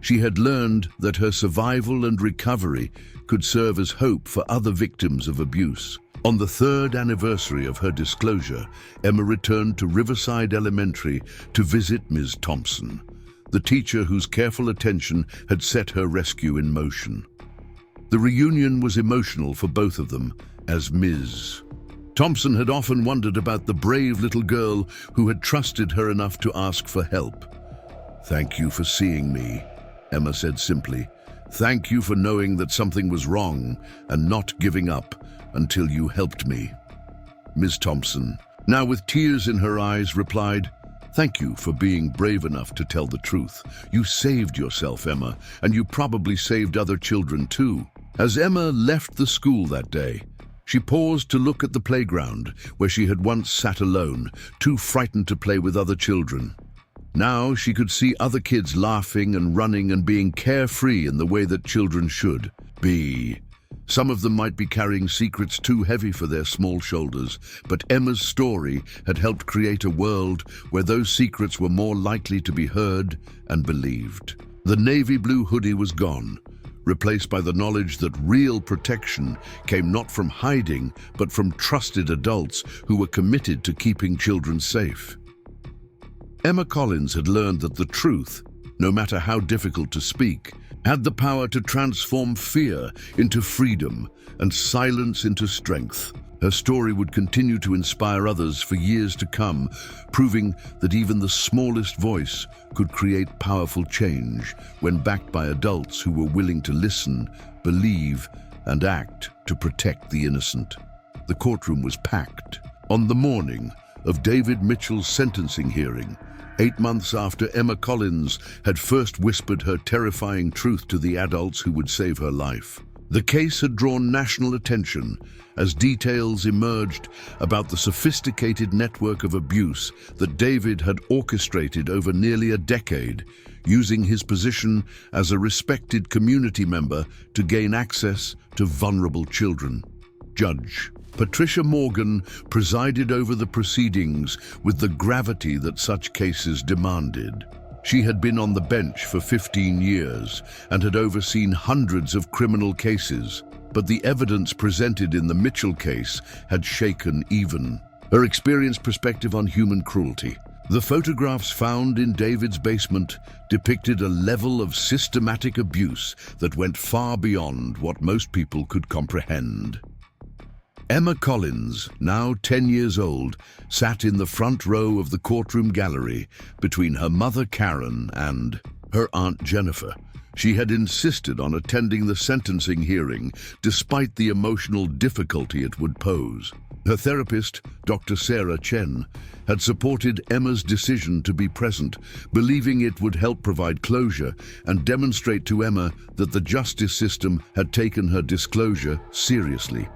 A: She had learned that her survival and recovery could serve as hope for other victims of abuse. On the 3rd anniversary of her disclosure, Emma returned to Riverside Elementary to visit Ms. Thompson, the teacher whose careful attention had set her rescue in motion. The reunion was emotional for both of them, as Ms. Thompson had often wondered about the brave little girl who had trusted her enough to ask for help. "Thank you for seeing me," Emma said simply. "Thank you for knowing that something was wrong and not giving up until you helped me." Ms. Thompson, now with tears in her eyes, replied, "Thank you for being brave enough to tell the truth. You saved yourself, Emma, and you probably saved other children too." As Emma left the school that day, she paused to look at the playground where she had once sat alone, too frightened to play with other children. Now she could see other kids laughing and running and being carefree in the way that children should be. Some of them might be carrying secrets too heavy for their small shoulders, but Emma's story had helped create a world where those secrets were more likely to be heard and believed. The navy blue hoodie was gone, replaced by the knowledge that real protection came not from hiding, but from trusted adults who were committed to keeping children safe. Emma Collins had learned that the truth, no matter how difficult to speak, had the power to transform fear into freedom and silence into strength. Her story would continue to inspire others for years to come, proving that even the smallest voice could create powerful change when backed by adults who were willing to listen, believe, and act to protect the innocent. The courtroom was packed. On the morning of David Mitchell's sentencing hearing, 8 months after Emma Collins had first whispered her terrifying truth to the adults who would save her life. The case had drawn national attention as details emerged about the sophisticated network of abuse that David had orchestrated over nearly a decade, using his position as a respected community member to gain access to vulnerable children. Judge Patricia Morgan presided over the proceedings with the gravity that such cases demanded. She had been on the bench for 15 years and had overseen hundreds of criminal cases, but the evidence presented in the Mitchell case had shaken even her experienced perspective on human cruelty. The photographs found in David's basement depicted a level of systematic abuse that went far beyond what most people could comprehend. Emma Collins, now 10 years old, sat in the front row of the courtroom gallery between her mother Karen and her aunt Jennifer. She had insisted on attending the sentencing hearing despite the emotional difficulty it would pose. Her therapist, Dr. Sarah Chen, had supported Emma's decision to be present, believing it would help provide closure and demonstrate to Emma that the justice system had taken her disclosure seriously.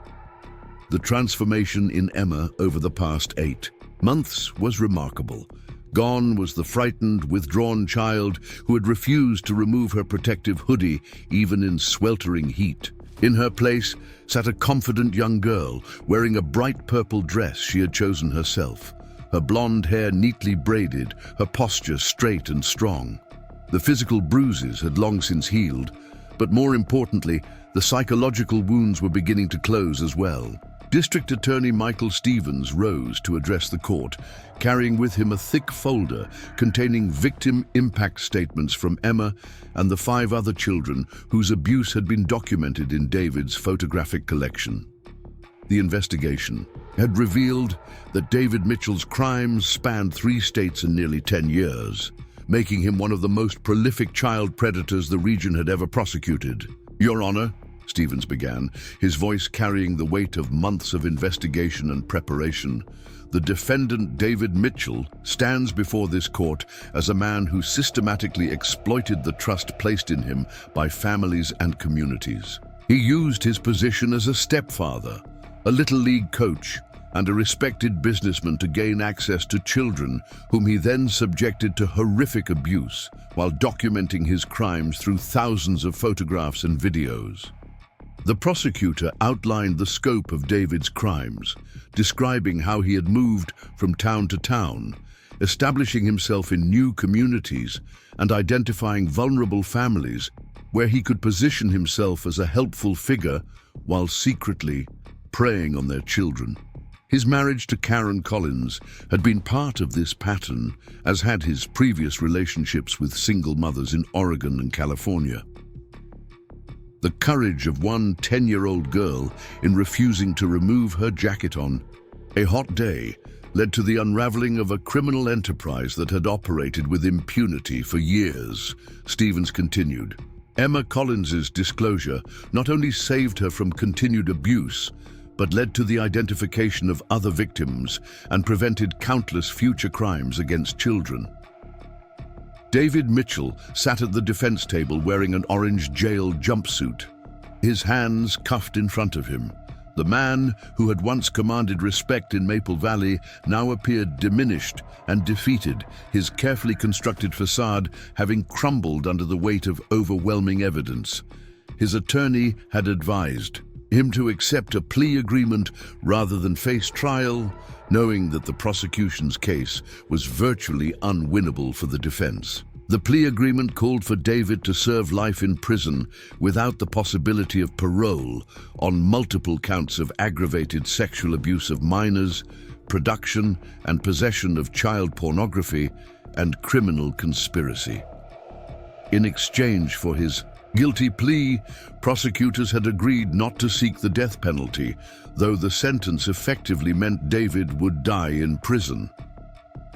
A: The transformation in Emma over the past 8 months was remarkable. Gone was the frightened, withdrawn child who had refused to remove her protective hoodie even in sweltering heat. In her place sat a confident young girl wearing a bright purple dress she had chosen herself, her blonde hair neatly braided, her posture straight and strong. The physical bruises had long since healed, but more importantly, the psychological wounds were beginning to close as well. District Attorney Michael Stevens rose to address the court, carrying with him a thick folder containing victim impact statements from Emma and the 5 other children whose abuse had been documented in David's photographic collection. The investigation had revealed that David Mitchell's crimes spanned 3 states and nearly 10 years, making him one of the most prolific child predators the region had ever prosecuted. "Your Honor," Stevens began, his voice carrying the weight of months of investigation and preparation, "the defendant David Mitchell stands before this court as a man who systematically exploited the trust placed in him by families and communities. He used his position as a stepfather, a little league coach, and a respected businessman to gain access to children whom he then subjected to horrific abuse while documenting his crimes through thousands of photographs and videos." The prosecutor outlined the scope of David's crimes, describing how he had moved from town to town, establishing himself in new communities and identifying vulnerable families where he could position himself as a helpful figure while secretly preying on their children. His marriage to Karen Collins had been part of this pattern, as had his previous relationships with single mothers in Oregon and California. The courage of one 10-year-old girl in refusing to remove her jacket on A hot day led to the unraveling of a criminal enterprise that had operated with impunity for years. Stevens continued. Emma Collins's disclosure not only saved her from continued abuse, but led to the identification of other victims and prevented countless future crimes against children. David Mitchell sat at the defense table wearing an orange jail jumpsuit, his hands cuffed in front of him. The man who had once commanded respect in Maple Valley now appeared diminished and defeated, his carefully constructed facade having crumbled under the weight of overwhelming evidence. His attorney had advised him to accept a plea agreement rather than face trial, knowing that the prosecution's case was virtually unwinnable for the defense. The plea agreement called for David to serve life in prison without the possibility of parole on multiple counts of aggravated sexual abuse of minors, production and possession of child pornography, and criminal conspiracy. In exchange for his guilty plea, prosecutors had agreed not to seek the death penalty, though the sentence effectively meant David would die in prison.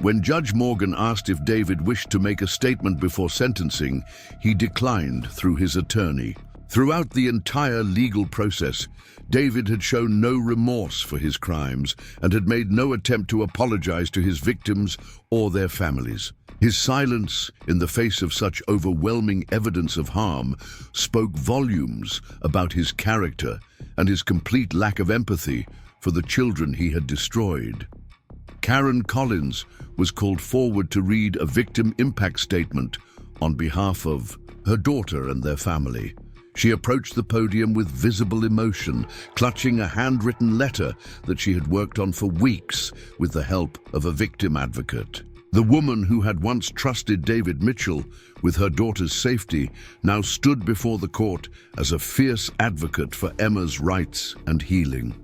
A: When Judge Morgan asked if David wished to make a statement before sentencing, he declined through his attorney. Throughout the entire legal process, David had shown no remorse for his crimes and had made no attempt to apologize to his victims or their families. His silence in the face of such overwhelming evidence of harm spoke volumes about his character and his complete lack of empathy for the children he had destroyed. Karen Collins was called forward to read a victim impact statement on behalf of her daughter and their family. She approached the podium with visible emotion, clutching a handwritten letter that she had worked on for weeks with the help of a victim advocate. The woman who had once trusted David Mitchell with her daughter's safety now stood before the court as a fierce advocate for Emma's rights and healing.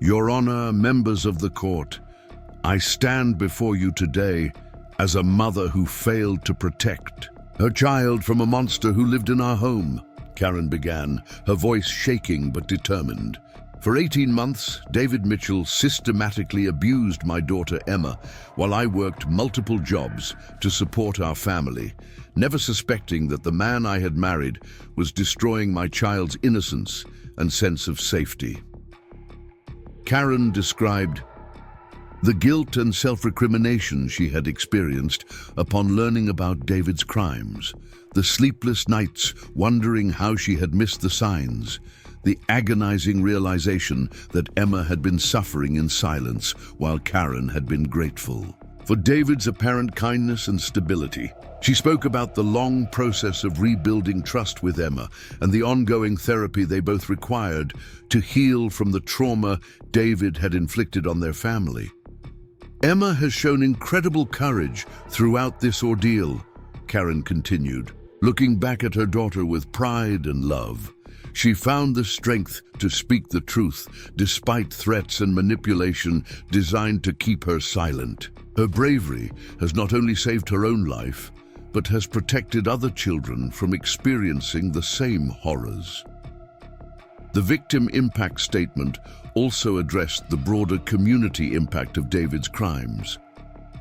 A: Your Honor, members of the court, I stand before you today as a mother who failed to protect her child from a monster who lived in our home, Karen began, her voice shaking but determined. For 18 months, David Mitchell systematically abused my daughter Emma while I worked multiple jobs to support our family, never suspecting that the man I had married was destroying my child's innocence and sense of safety. Karen described the guilt and self-recrimination she had experienced upon learning about David's crimes, the sleepless nights wondering how she had missed the signs, the agonizing realization that Emma had been suffering in silence while Karen had been grateful for David's apparent kindness and stability. She spoke about the long process of rebuilding trust with Emma and the ongoing therapy they both required to heal from the trauma David had inflicted on their family. Emma has shown incredible courage throughout this ordeal, Karen continued, looking back at her daughter with pride and love. She found the strength to speak the truth despite threats and manipulation designed to keep her silent. Her bravery has not only saved her own life, but has protected other children from experiencing the same horrors. The victim impact statement also addressed the broader community impact of David's crimes.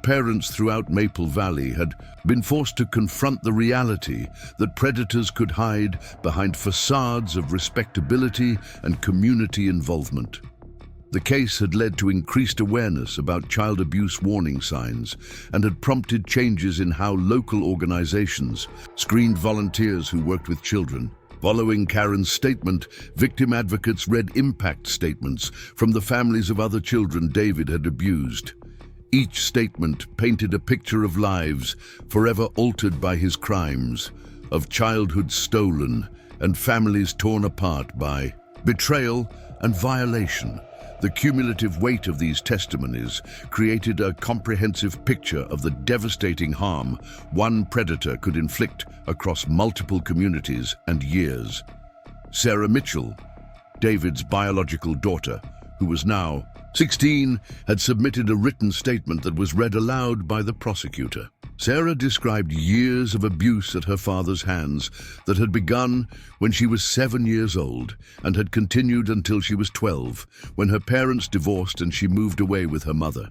A: Parents throughout Maple Valley had been forced to confront the reality that predators could hide behind facades of respectability and community involvement. The case had led to increased awareness about child abuse warning signs and had prompted changes in how local organizations screened volunteers who worked with children. Following Karen's statement, victim advocates read impact statements from the families of other children David had abused. Each statement painted a picture of lives forever altered by his crimes, of childhood stolen and families torn apart by betrayal and violation. The cumulative weight of these testimonies created a comprehensive picture of the devastating harm one predator could inflict across multiple communities and years. Sarah Mitchell, David's biological daughter, who was now 16 had submitted a written statement that was read aloud by the prosecutor. Sarah described years of abuse at her father's hands that had begun when she was 7 years old and had continued until she was 12, when her parents divorced and she moved away with her mother.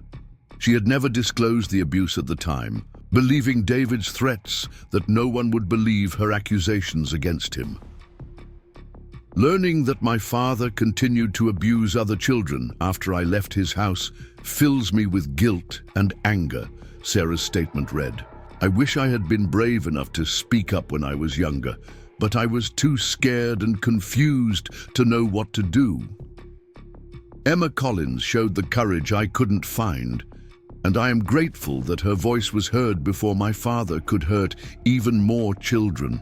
A: She had never disclosed the abuse at the time, believing David's threats that no one would believe her accusations against him. Learning that my father continued to abuse other children after I left his house fills me with guilt and anger, Sarah's statement read. I wish I had been brave enough to speak up when I was younger, but I was too scared and confused to know what to do. Emma Collins showed the courage I couldn't find, and I am grateful that her voice was heard before my father could hurt even more children.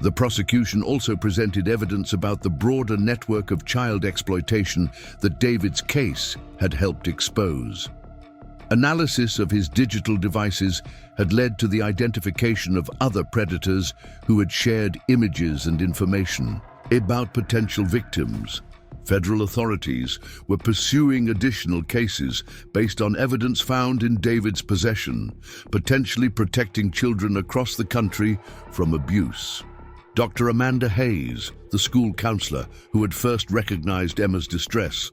A: The prosecution also presented evidence about the broader network of child exploitation that David's case had helped expose. Analysis of his digital devices had led to the identification of other predators who had shared images and information about potential victims. Federal authorities were pursuing additional cases based on evidence found in David's possession, potentially protecting children across the country from abuse. Dr. Amanda Hayes, the school counselor who had first recognized Emma's distress,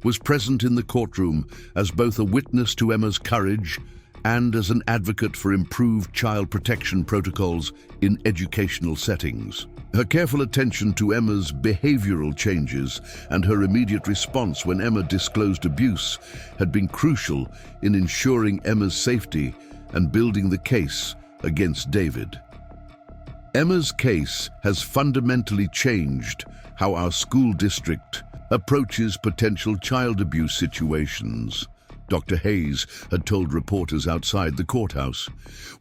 A: was present in the courtroom as both a witness to Emma's courage and as an advocate for improved child protection protocols in educational settings. Her careful attention to Emma's behavioral changes and her immediate response when Emma disclosed abuse had been crucial in ensuring Emma's safety and building the case against David. Emma's case has fundamentally changed how our school district approaches potential child abuse situations, Dr. Hayes had told reporters outside the courthouse.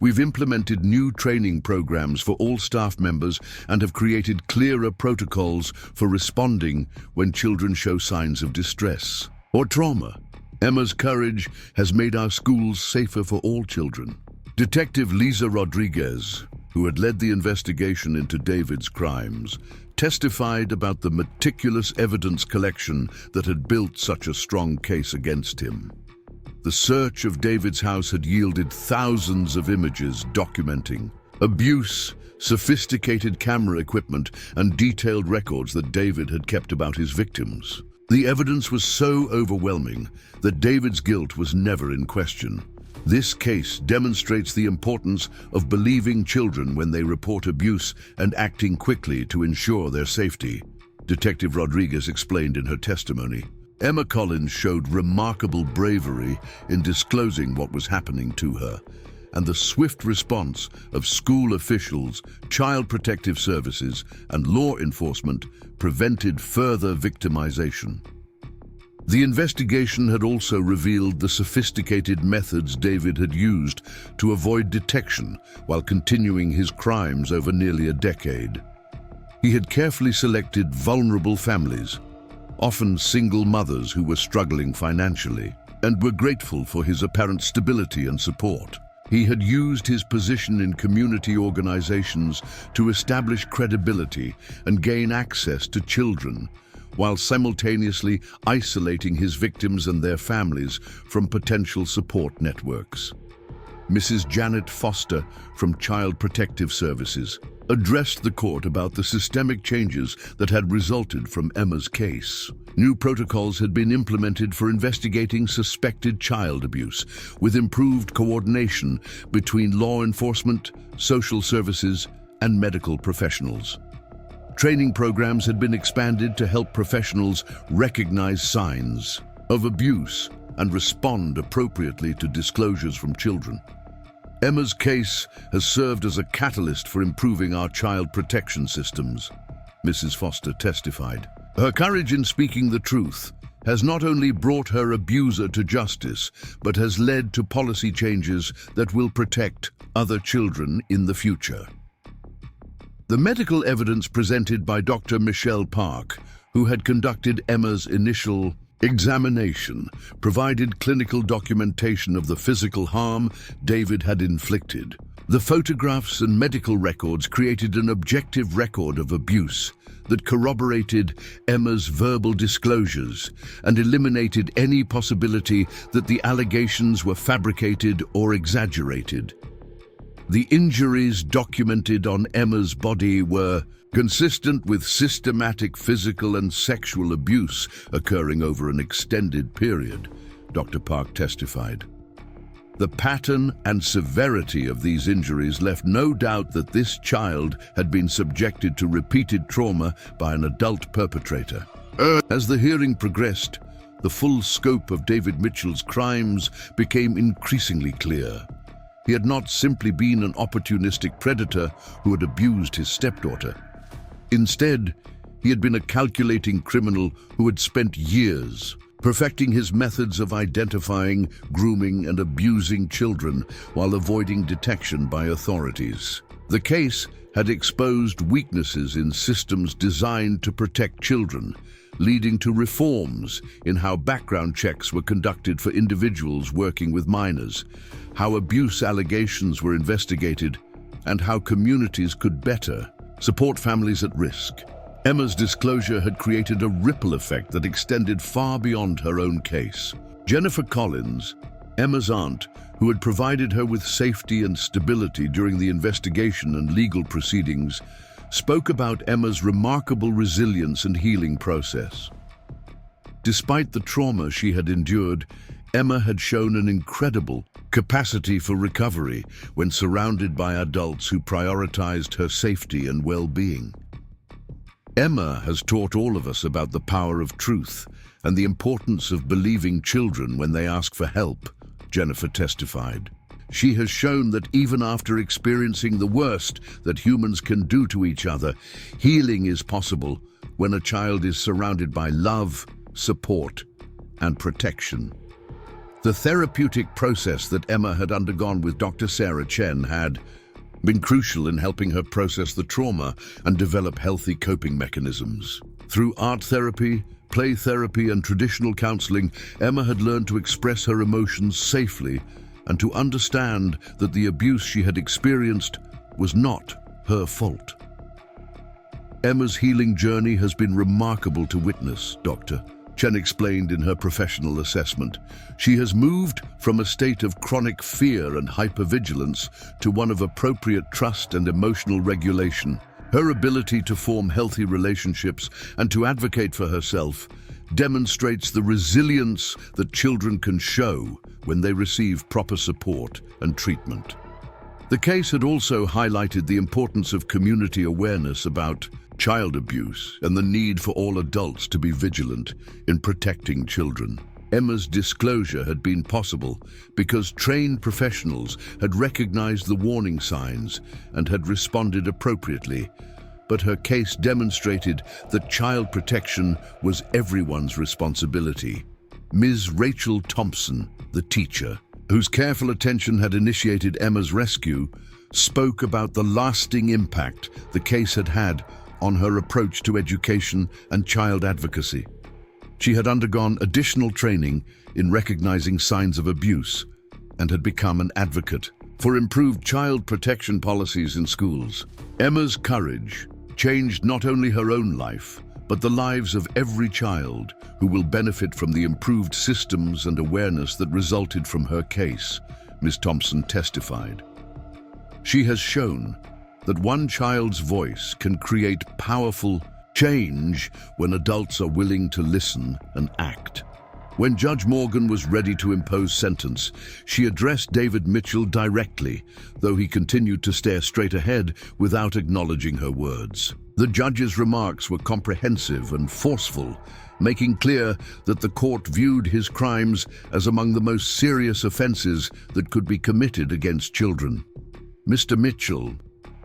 A: We've implemented new training programs for all staff members and have created clearer protocols for responding when children show signs of distress or trauma. Emma's courage has made our schools safer for all children. Detective Lisa Rodriguez, who had led the investigation into David's crimes, testified about the meticulous evidence collection that had built such a strong case against him. The search of David's house had yielded thousands of images documenting abuse, sophisticated camera equipment, and detailed records that David had kept about his victims. The evidence was so overwhelming that David's guilt was never in question. This case demonstrates the importance of believing children when they report abuse and acting quickly to ensure their safety, Detective Rodriguez explained in her testimony. Emma Collins showed remarkable bravery in disclosing what was happening to her, and the swift response of school officials, child protective services, and law enforcement prevented further victimization. The investigation had also revealed the sophisticated methods David had used to avoid detection while continuing his crimes over nearly a decade. He had carefully selected vulnerable families, often single mothers who were struggling financially, and were grateful for his apparent stability and support. He had used his position in community organizations to establish credibility and gain access to children, while simultaneously isolating his victims and their families from potential support networks. Mrs. Janet Foster from Child Protective Services addressed the court about the systemic changes that had resulted from Emma's case. New protocols had been implemented for investigating suspected child abuse, with improved coordination between law enforcement, social services, and medical professionals. Training programs had been expanded to help professionals recognize signs of abuse and respond appropriately to disclosures from children. Emma's case has served as a catalyst for improving our child protection systems, Mrs. Foster testified. Her courage in speaking the truth has not only brought her abuser to justice, but has led to policy changes that will protect other children in the future. The medical evidence presented by Dr. Michelle Park, who had conducted Emma's initial examination, provided clinical documentation of the physical harm David had inflicted. The photographs and medical records created an objective record of abuse that corroborated Emma's verbal disclosures and eliminated any possibility that the allegations were fabricated or exaggerated. The injuries documented on Emma's body were consistent with systematic physical and sexual abuse occurring over an extended period, Dr. Park testified. The pattern and severity of these injuries left no doubt that this child had been subjected to repeated trauma by an adult perpetrator. As the hearing progressed, the full scope of David Mitchell's crimes became increasingly clear. He had not simply been an opportunistic predator who had abused his stepdaughter. Instead, he had been a calculating criminal who had spent years perfecting his methods of identifying, grooming, and abusing children while avoiding detection by authorities. The case had exposed weaknesses in systems designed to protect children, leading to reforms in how background checks were conducted for individuals working with minors, how abuse allegations were investigated, and how communities could better support families at risk. Emma's disclosure had created a ripple effect that extended far beyond her own case. Jennifer Collins, Emma's aunt, who had provided her with safety and stability during the investigation and legal proceedings, spoke about Emma's remarkable resilience and healing process. Despite the trauma she had endured, Emma had shown an incredible capacity for recovery when surrounded by adults who prioritized her safety and well-being. Emma has taught all of us about the power of truth and the importance of believing children when they ask for help, Jennifer testified. She has shown that even after experiencing the worst that humans can do to each other, healing is possible when a child is surrounded by love, support, and protection. The therapeutic process that Emma had undergone with Dr. Sarah Chen had been crucial in helping her process the trauma and develop healthy coping mechanisms. Through art therapy, play therapy, and traditional counseling, Emma had learned to express her emotions safely and to understand that the abuse she had experienced was not her fault. Emma's healing journey has been remarkable to witness, Dr. Chen explained in her professional assessment. She has moved from a state of chronic fear and hypervigilance to one of appropriate trust and emotional regulation. Her ability to form healthy relationships and to advocate for herself demonstrates the resilience that children can show when they receive proper support and treatment. The case had also highlighted the importance of community awareness about child abuse and the need for all adults to be vigilant in protecting children. Emma's disclosure had been possible because trained professionals had recognized the warning signs and had responded appropriately, but her case demonstrated that child protection was everyone's responsibility. Ms. Rachel Thompson, the teacher, whose careful attention had initiated Emma's rescue, spoke about the lasting impact the case had had on her approach to education and child advocacy. She had undergone additional training in recognizing signs of abuse and had become an advocate for improved child protection policies in schools. Emma's courage changed not only her own life, but the lives of every child who will benefit from the improved systems and awareness that resulted from her case, Ms. Thompson testified. She has shown that one child's voice can create powerful change when adults are willing to listen and act. When Judge Morgan was ready to impose sentence, she addressed David Mitchell directly, though he continued to stare straight ahead without acknowledging her words. The judge's remarks were comprehensive and forceful, making clear that the court viewed his crimes as among the most serious offenses that could be committed against children. Mr. Mitchell,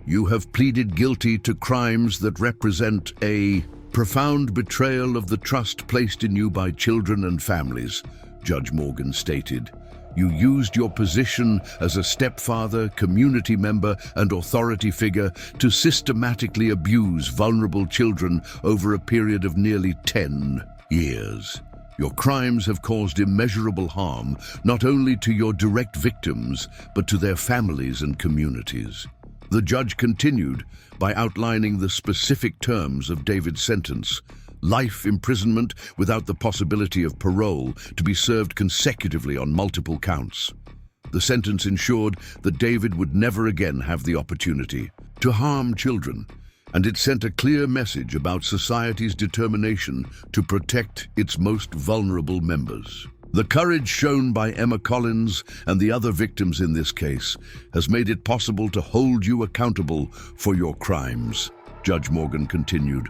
A: you have pleaded guilty to crimes that represent a profound betrayal of the trust placed in you by children and families, Judge Morgan stated. You used your position as a stepfather, community member, and authority figure to systematically abuse vulnerable children over a period of nearly 10 years. Your crimes have caused immeasurable harm, not only to your direct victims, but to their families and communities. The judge continued by outlining the specific terms of David's sentence: life imprisonment without the possibility of parole to be served consecutively on multiple counts. The sentence ensured that David would never again have the opportunity to harm children, and it sent a clear message about society's determination to protect its most vulnerable members. The courage shown by Emma Collins and the other victims in this case has made it possible to hold you accountable for your crimes, Judge Morgan continued.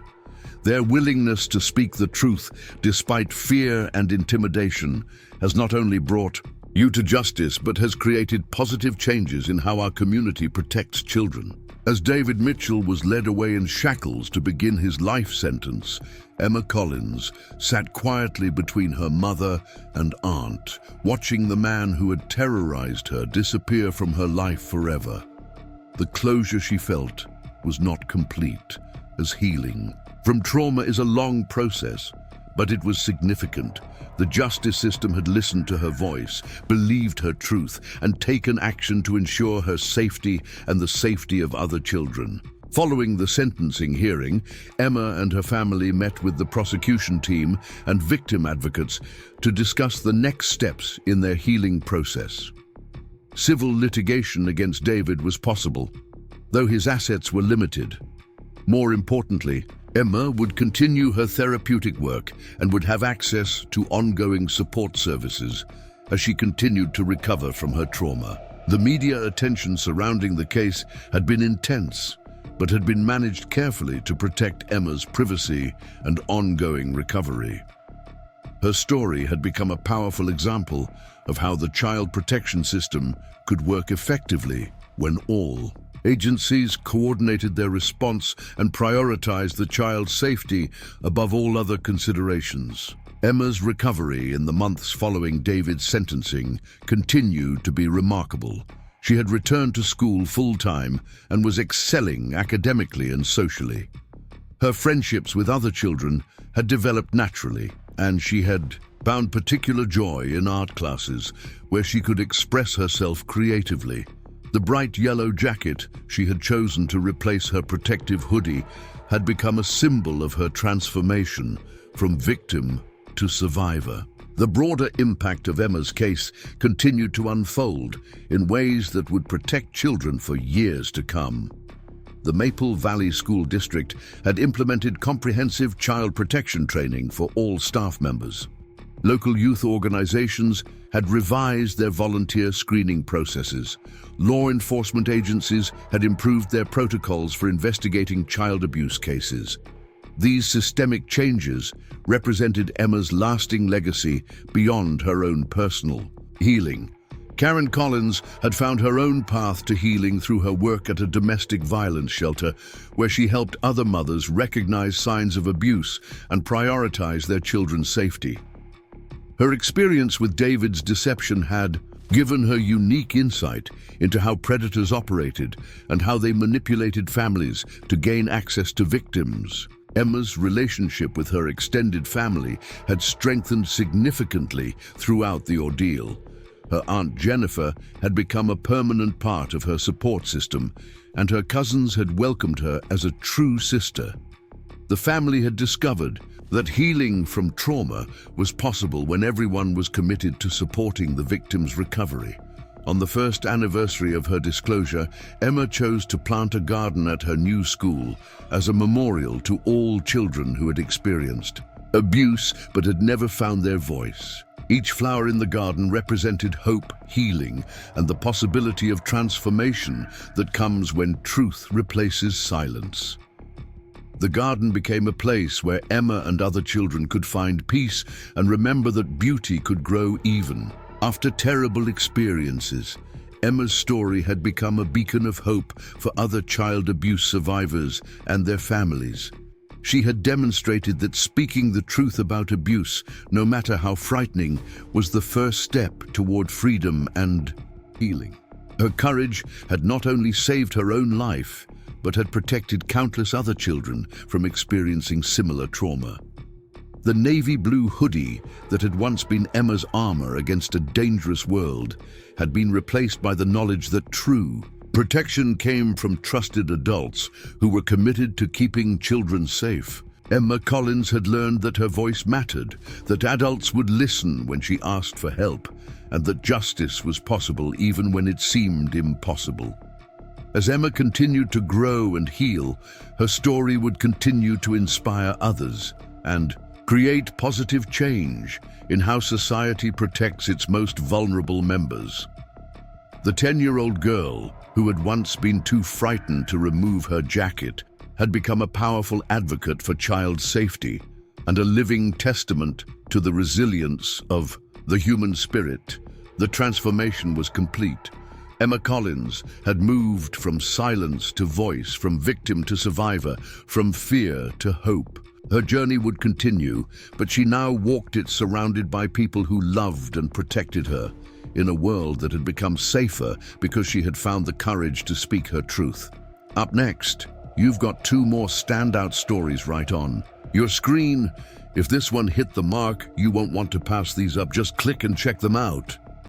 A: Their willingness to speak the truth despite fear and intimidation has not only brought you to justice, but has created positive changes in how our community protects children. As David Mitchell was led away in shackles to begin his life sentence, Emma Collins sat quietly between her mother and aunt, watching the man who had terrorized her disappear from her life forever. The closure she felt was not complete, as healing from trauma is a long process, but it was significant. The justice system had listened to her voice, believed her truth, and taken action to ensure her safety and the safety of other children. Following the sentencing hearing, Emma and her family met with the prosecution team and victim advocates to discuss the next steps in their healing process. Civil litigation against David was possible, though his assets were limited. More importantly, Emma would continue her therapeutic work and would have access to ongoing support services as she continued to recover from her trauma. The media attention surrounding the case had been intense, but had been managed carefully to protect Emma's privacy and ongoing recovery. Her story had become a powerful example of how the child protection system could work effectively when all agencies coordinated their response and prioritized the child's safety above all other considerations. Emma's recovery in the months following David's sentencing continued to be remarkable. She had returned to school full-time and was excelling academically and socially. Her friendships with other children had developed naturally, and she had found particular joy in art classes where she could express herself creatively. The bright yellow jacket she had chosen to replace her protective hoodie had become a symbol of her transformation from victim to survivor. The broader impact of Emma's case continued to unfold in ways that would protect children for years to come. The Maple Valley School District had implemented comprehensive child protection training for all staff members. Local youth organizations had revised their volunteer screening processes. Law enforcement agencies had improved their protocols for investigating child abuse cases. These systemic changes represented Emma's lasting legacy beyond her own personal healing. Karen Collins had found her own path to healing through her work at a domestic violence shelter, where she helped other mothers recognize signs of abuse and prioritize their children's safety. Her experience with David's deception had given her unique insight into how predators operated and how they manipulated families to gain access to victims. Emma's relationship with her extended family had strengthened significantly throughout the ordeal. Her Aunt Jennifer had become a permanent part of her support system, and her cousins had welcomed her as a true sister. The family had discovered that healing from trauma was possible when everyone was committed to supporting the victim's recovery. On the first anniversary of her disclosure, Emma chose to plant a garden at her new school as a memorial to all children who had experienced abuse but had never found their voice. Each flower in the garden represented hope, healing, and the possibility of transformation that comes when truth replaces silence. The garden became a place where Emma and other children could find peace and remember that beauty could grow even after terrible experiences. Emma's story had become a beacon of hope for other child abuse survivors and their families. She had demonstrated that speaking the truth about abuse, no matter how frightening, was the first step toward freedom and healing. Her courage had not only saved her own life, but had protected countless other children from experiencing similar trauma. The navy blue hoodie that had once been Emma's armor against a dangerous world had been replaced by the knowledge that true protection came from trusted adults who were committed to keeping children safe. Emma Collins had learned that her voice mattered, that adults would listen when she asked for help, and that justice was possible even when it seemed impossible. As Emma continued to grow and heal, her story would continue to inspire others and create positive change in how society protects its most vulnerable members. The 10-year-old girl, who had once been too frightened to remove her jacket, had become a powerful advocate for child safety and a living testament to the resilience of the human spirit. The transformation was complete. Emma Collins had moved from silence to voice, from victim to survivor, from fear to hope. Her journey would continue, but she now walked it surrounded by people who loved and protected her, in a world that had become safer because she had found the courage to speak her truth. Up next, you've got 2 more standout stories right on your screen. If this one hit the mark, you won't want to pass these up. Just click and check them out.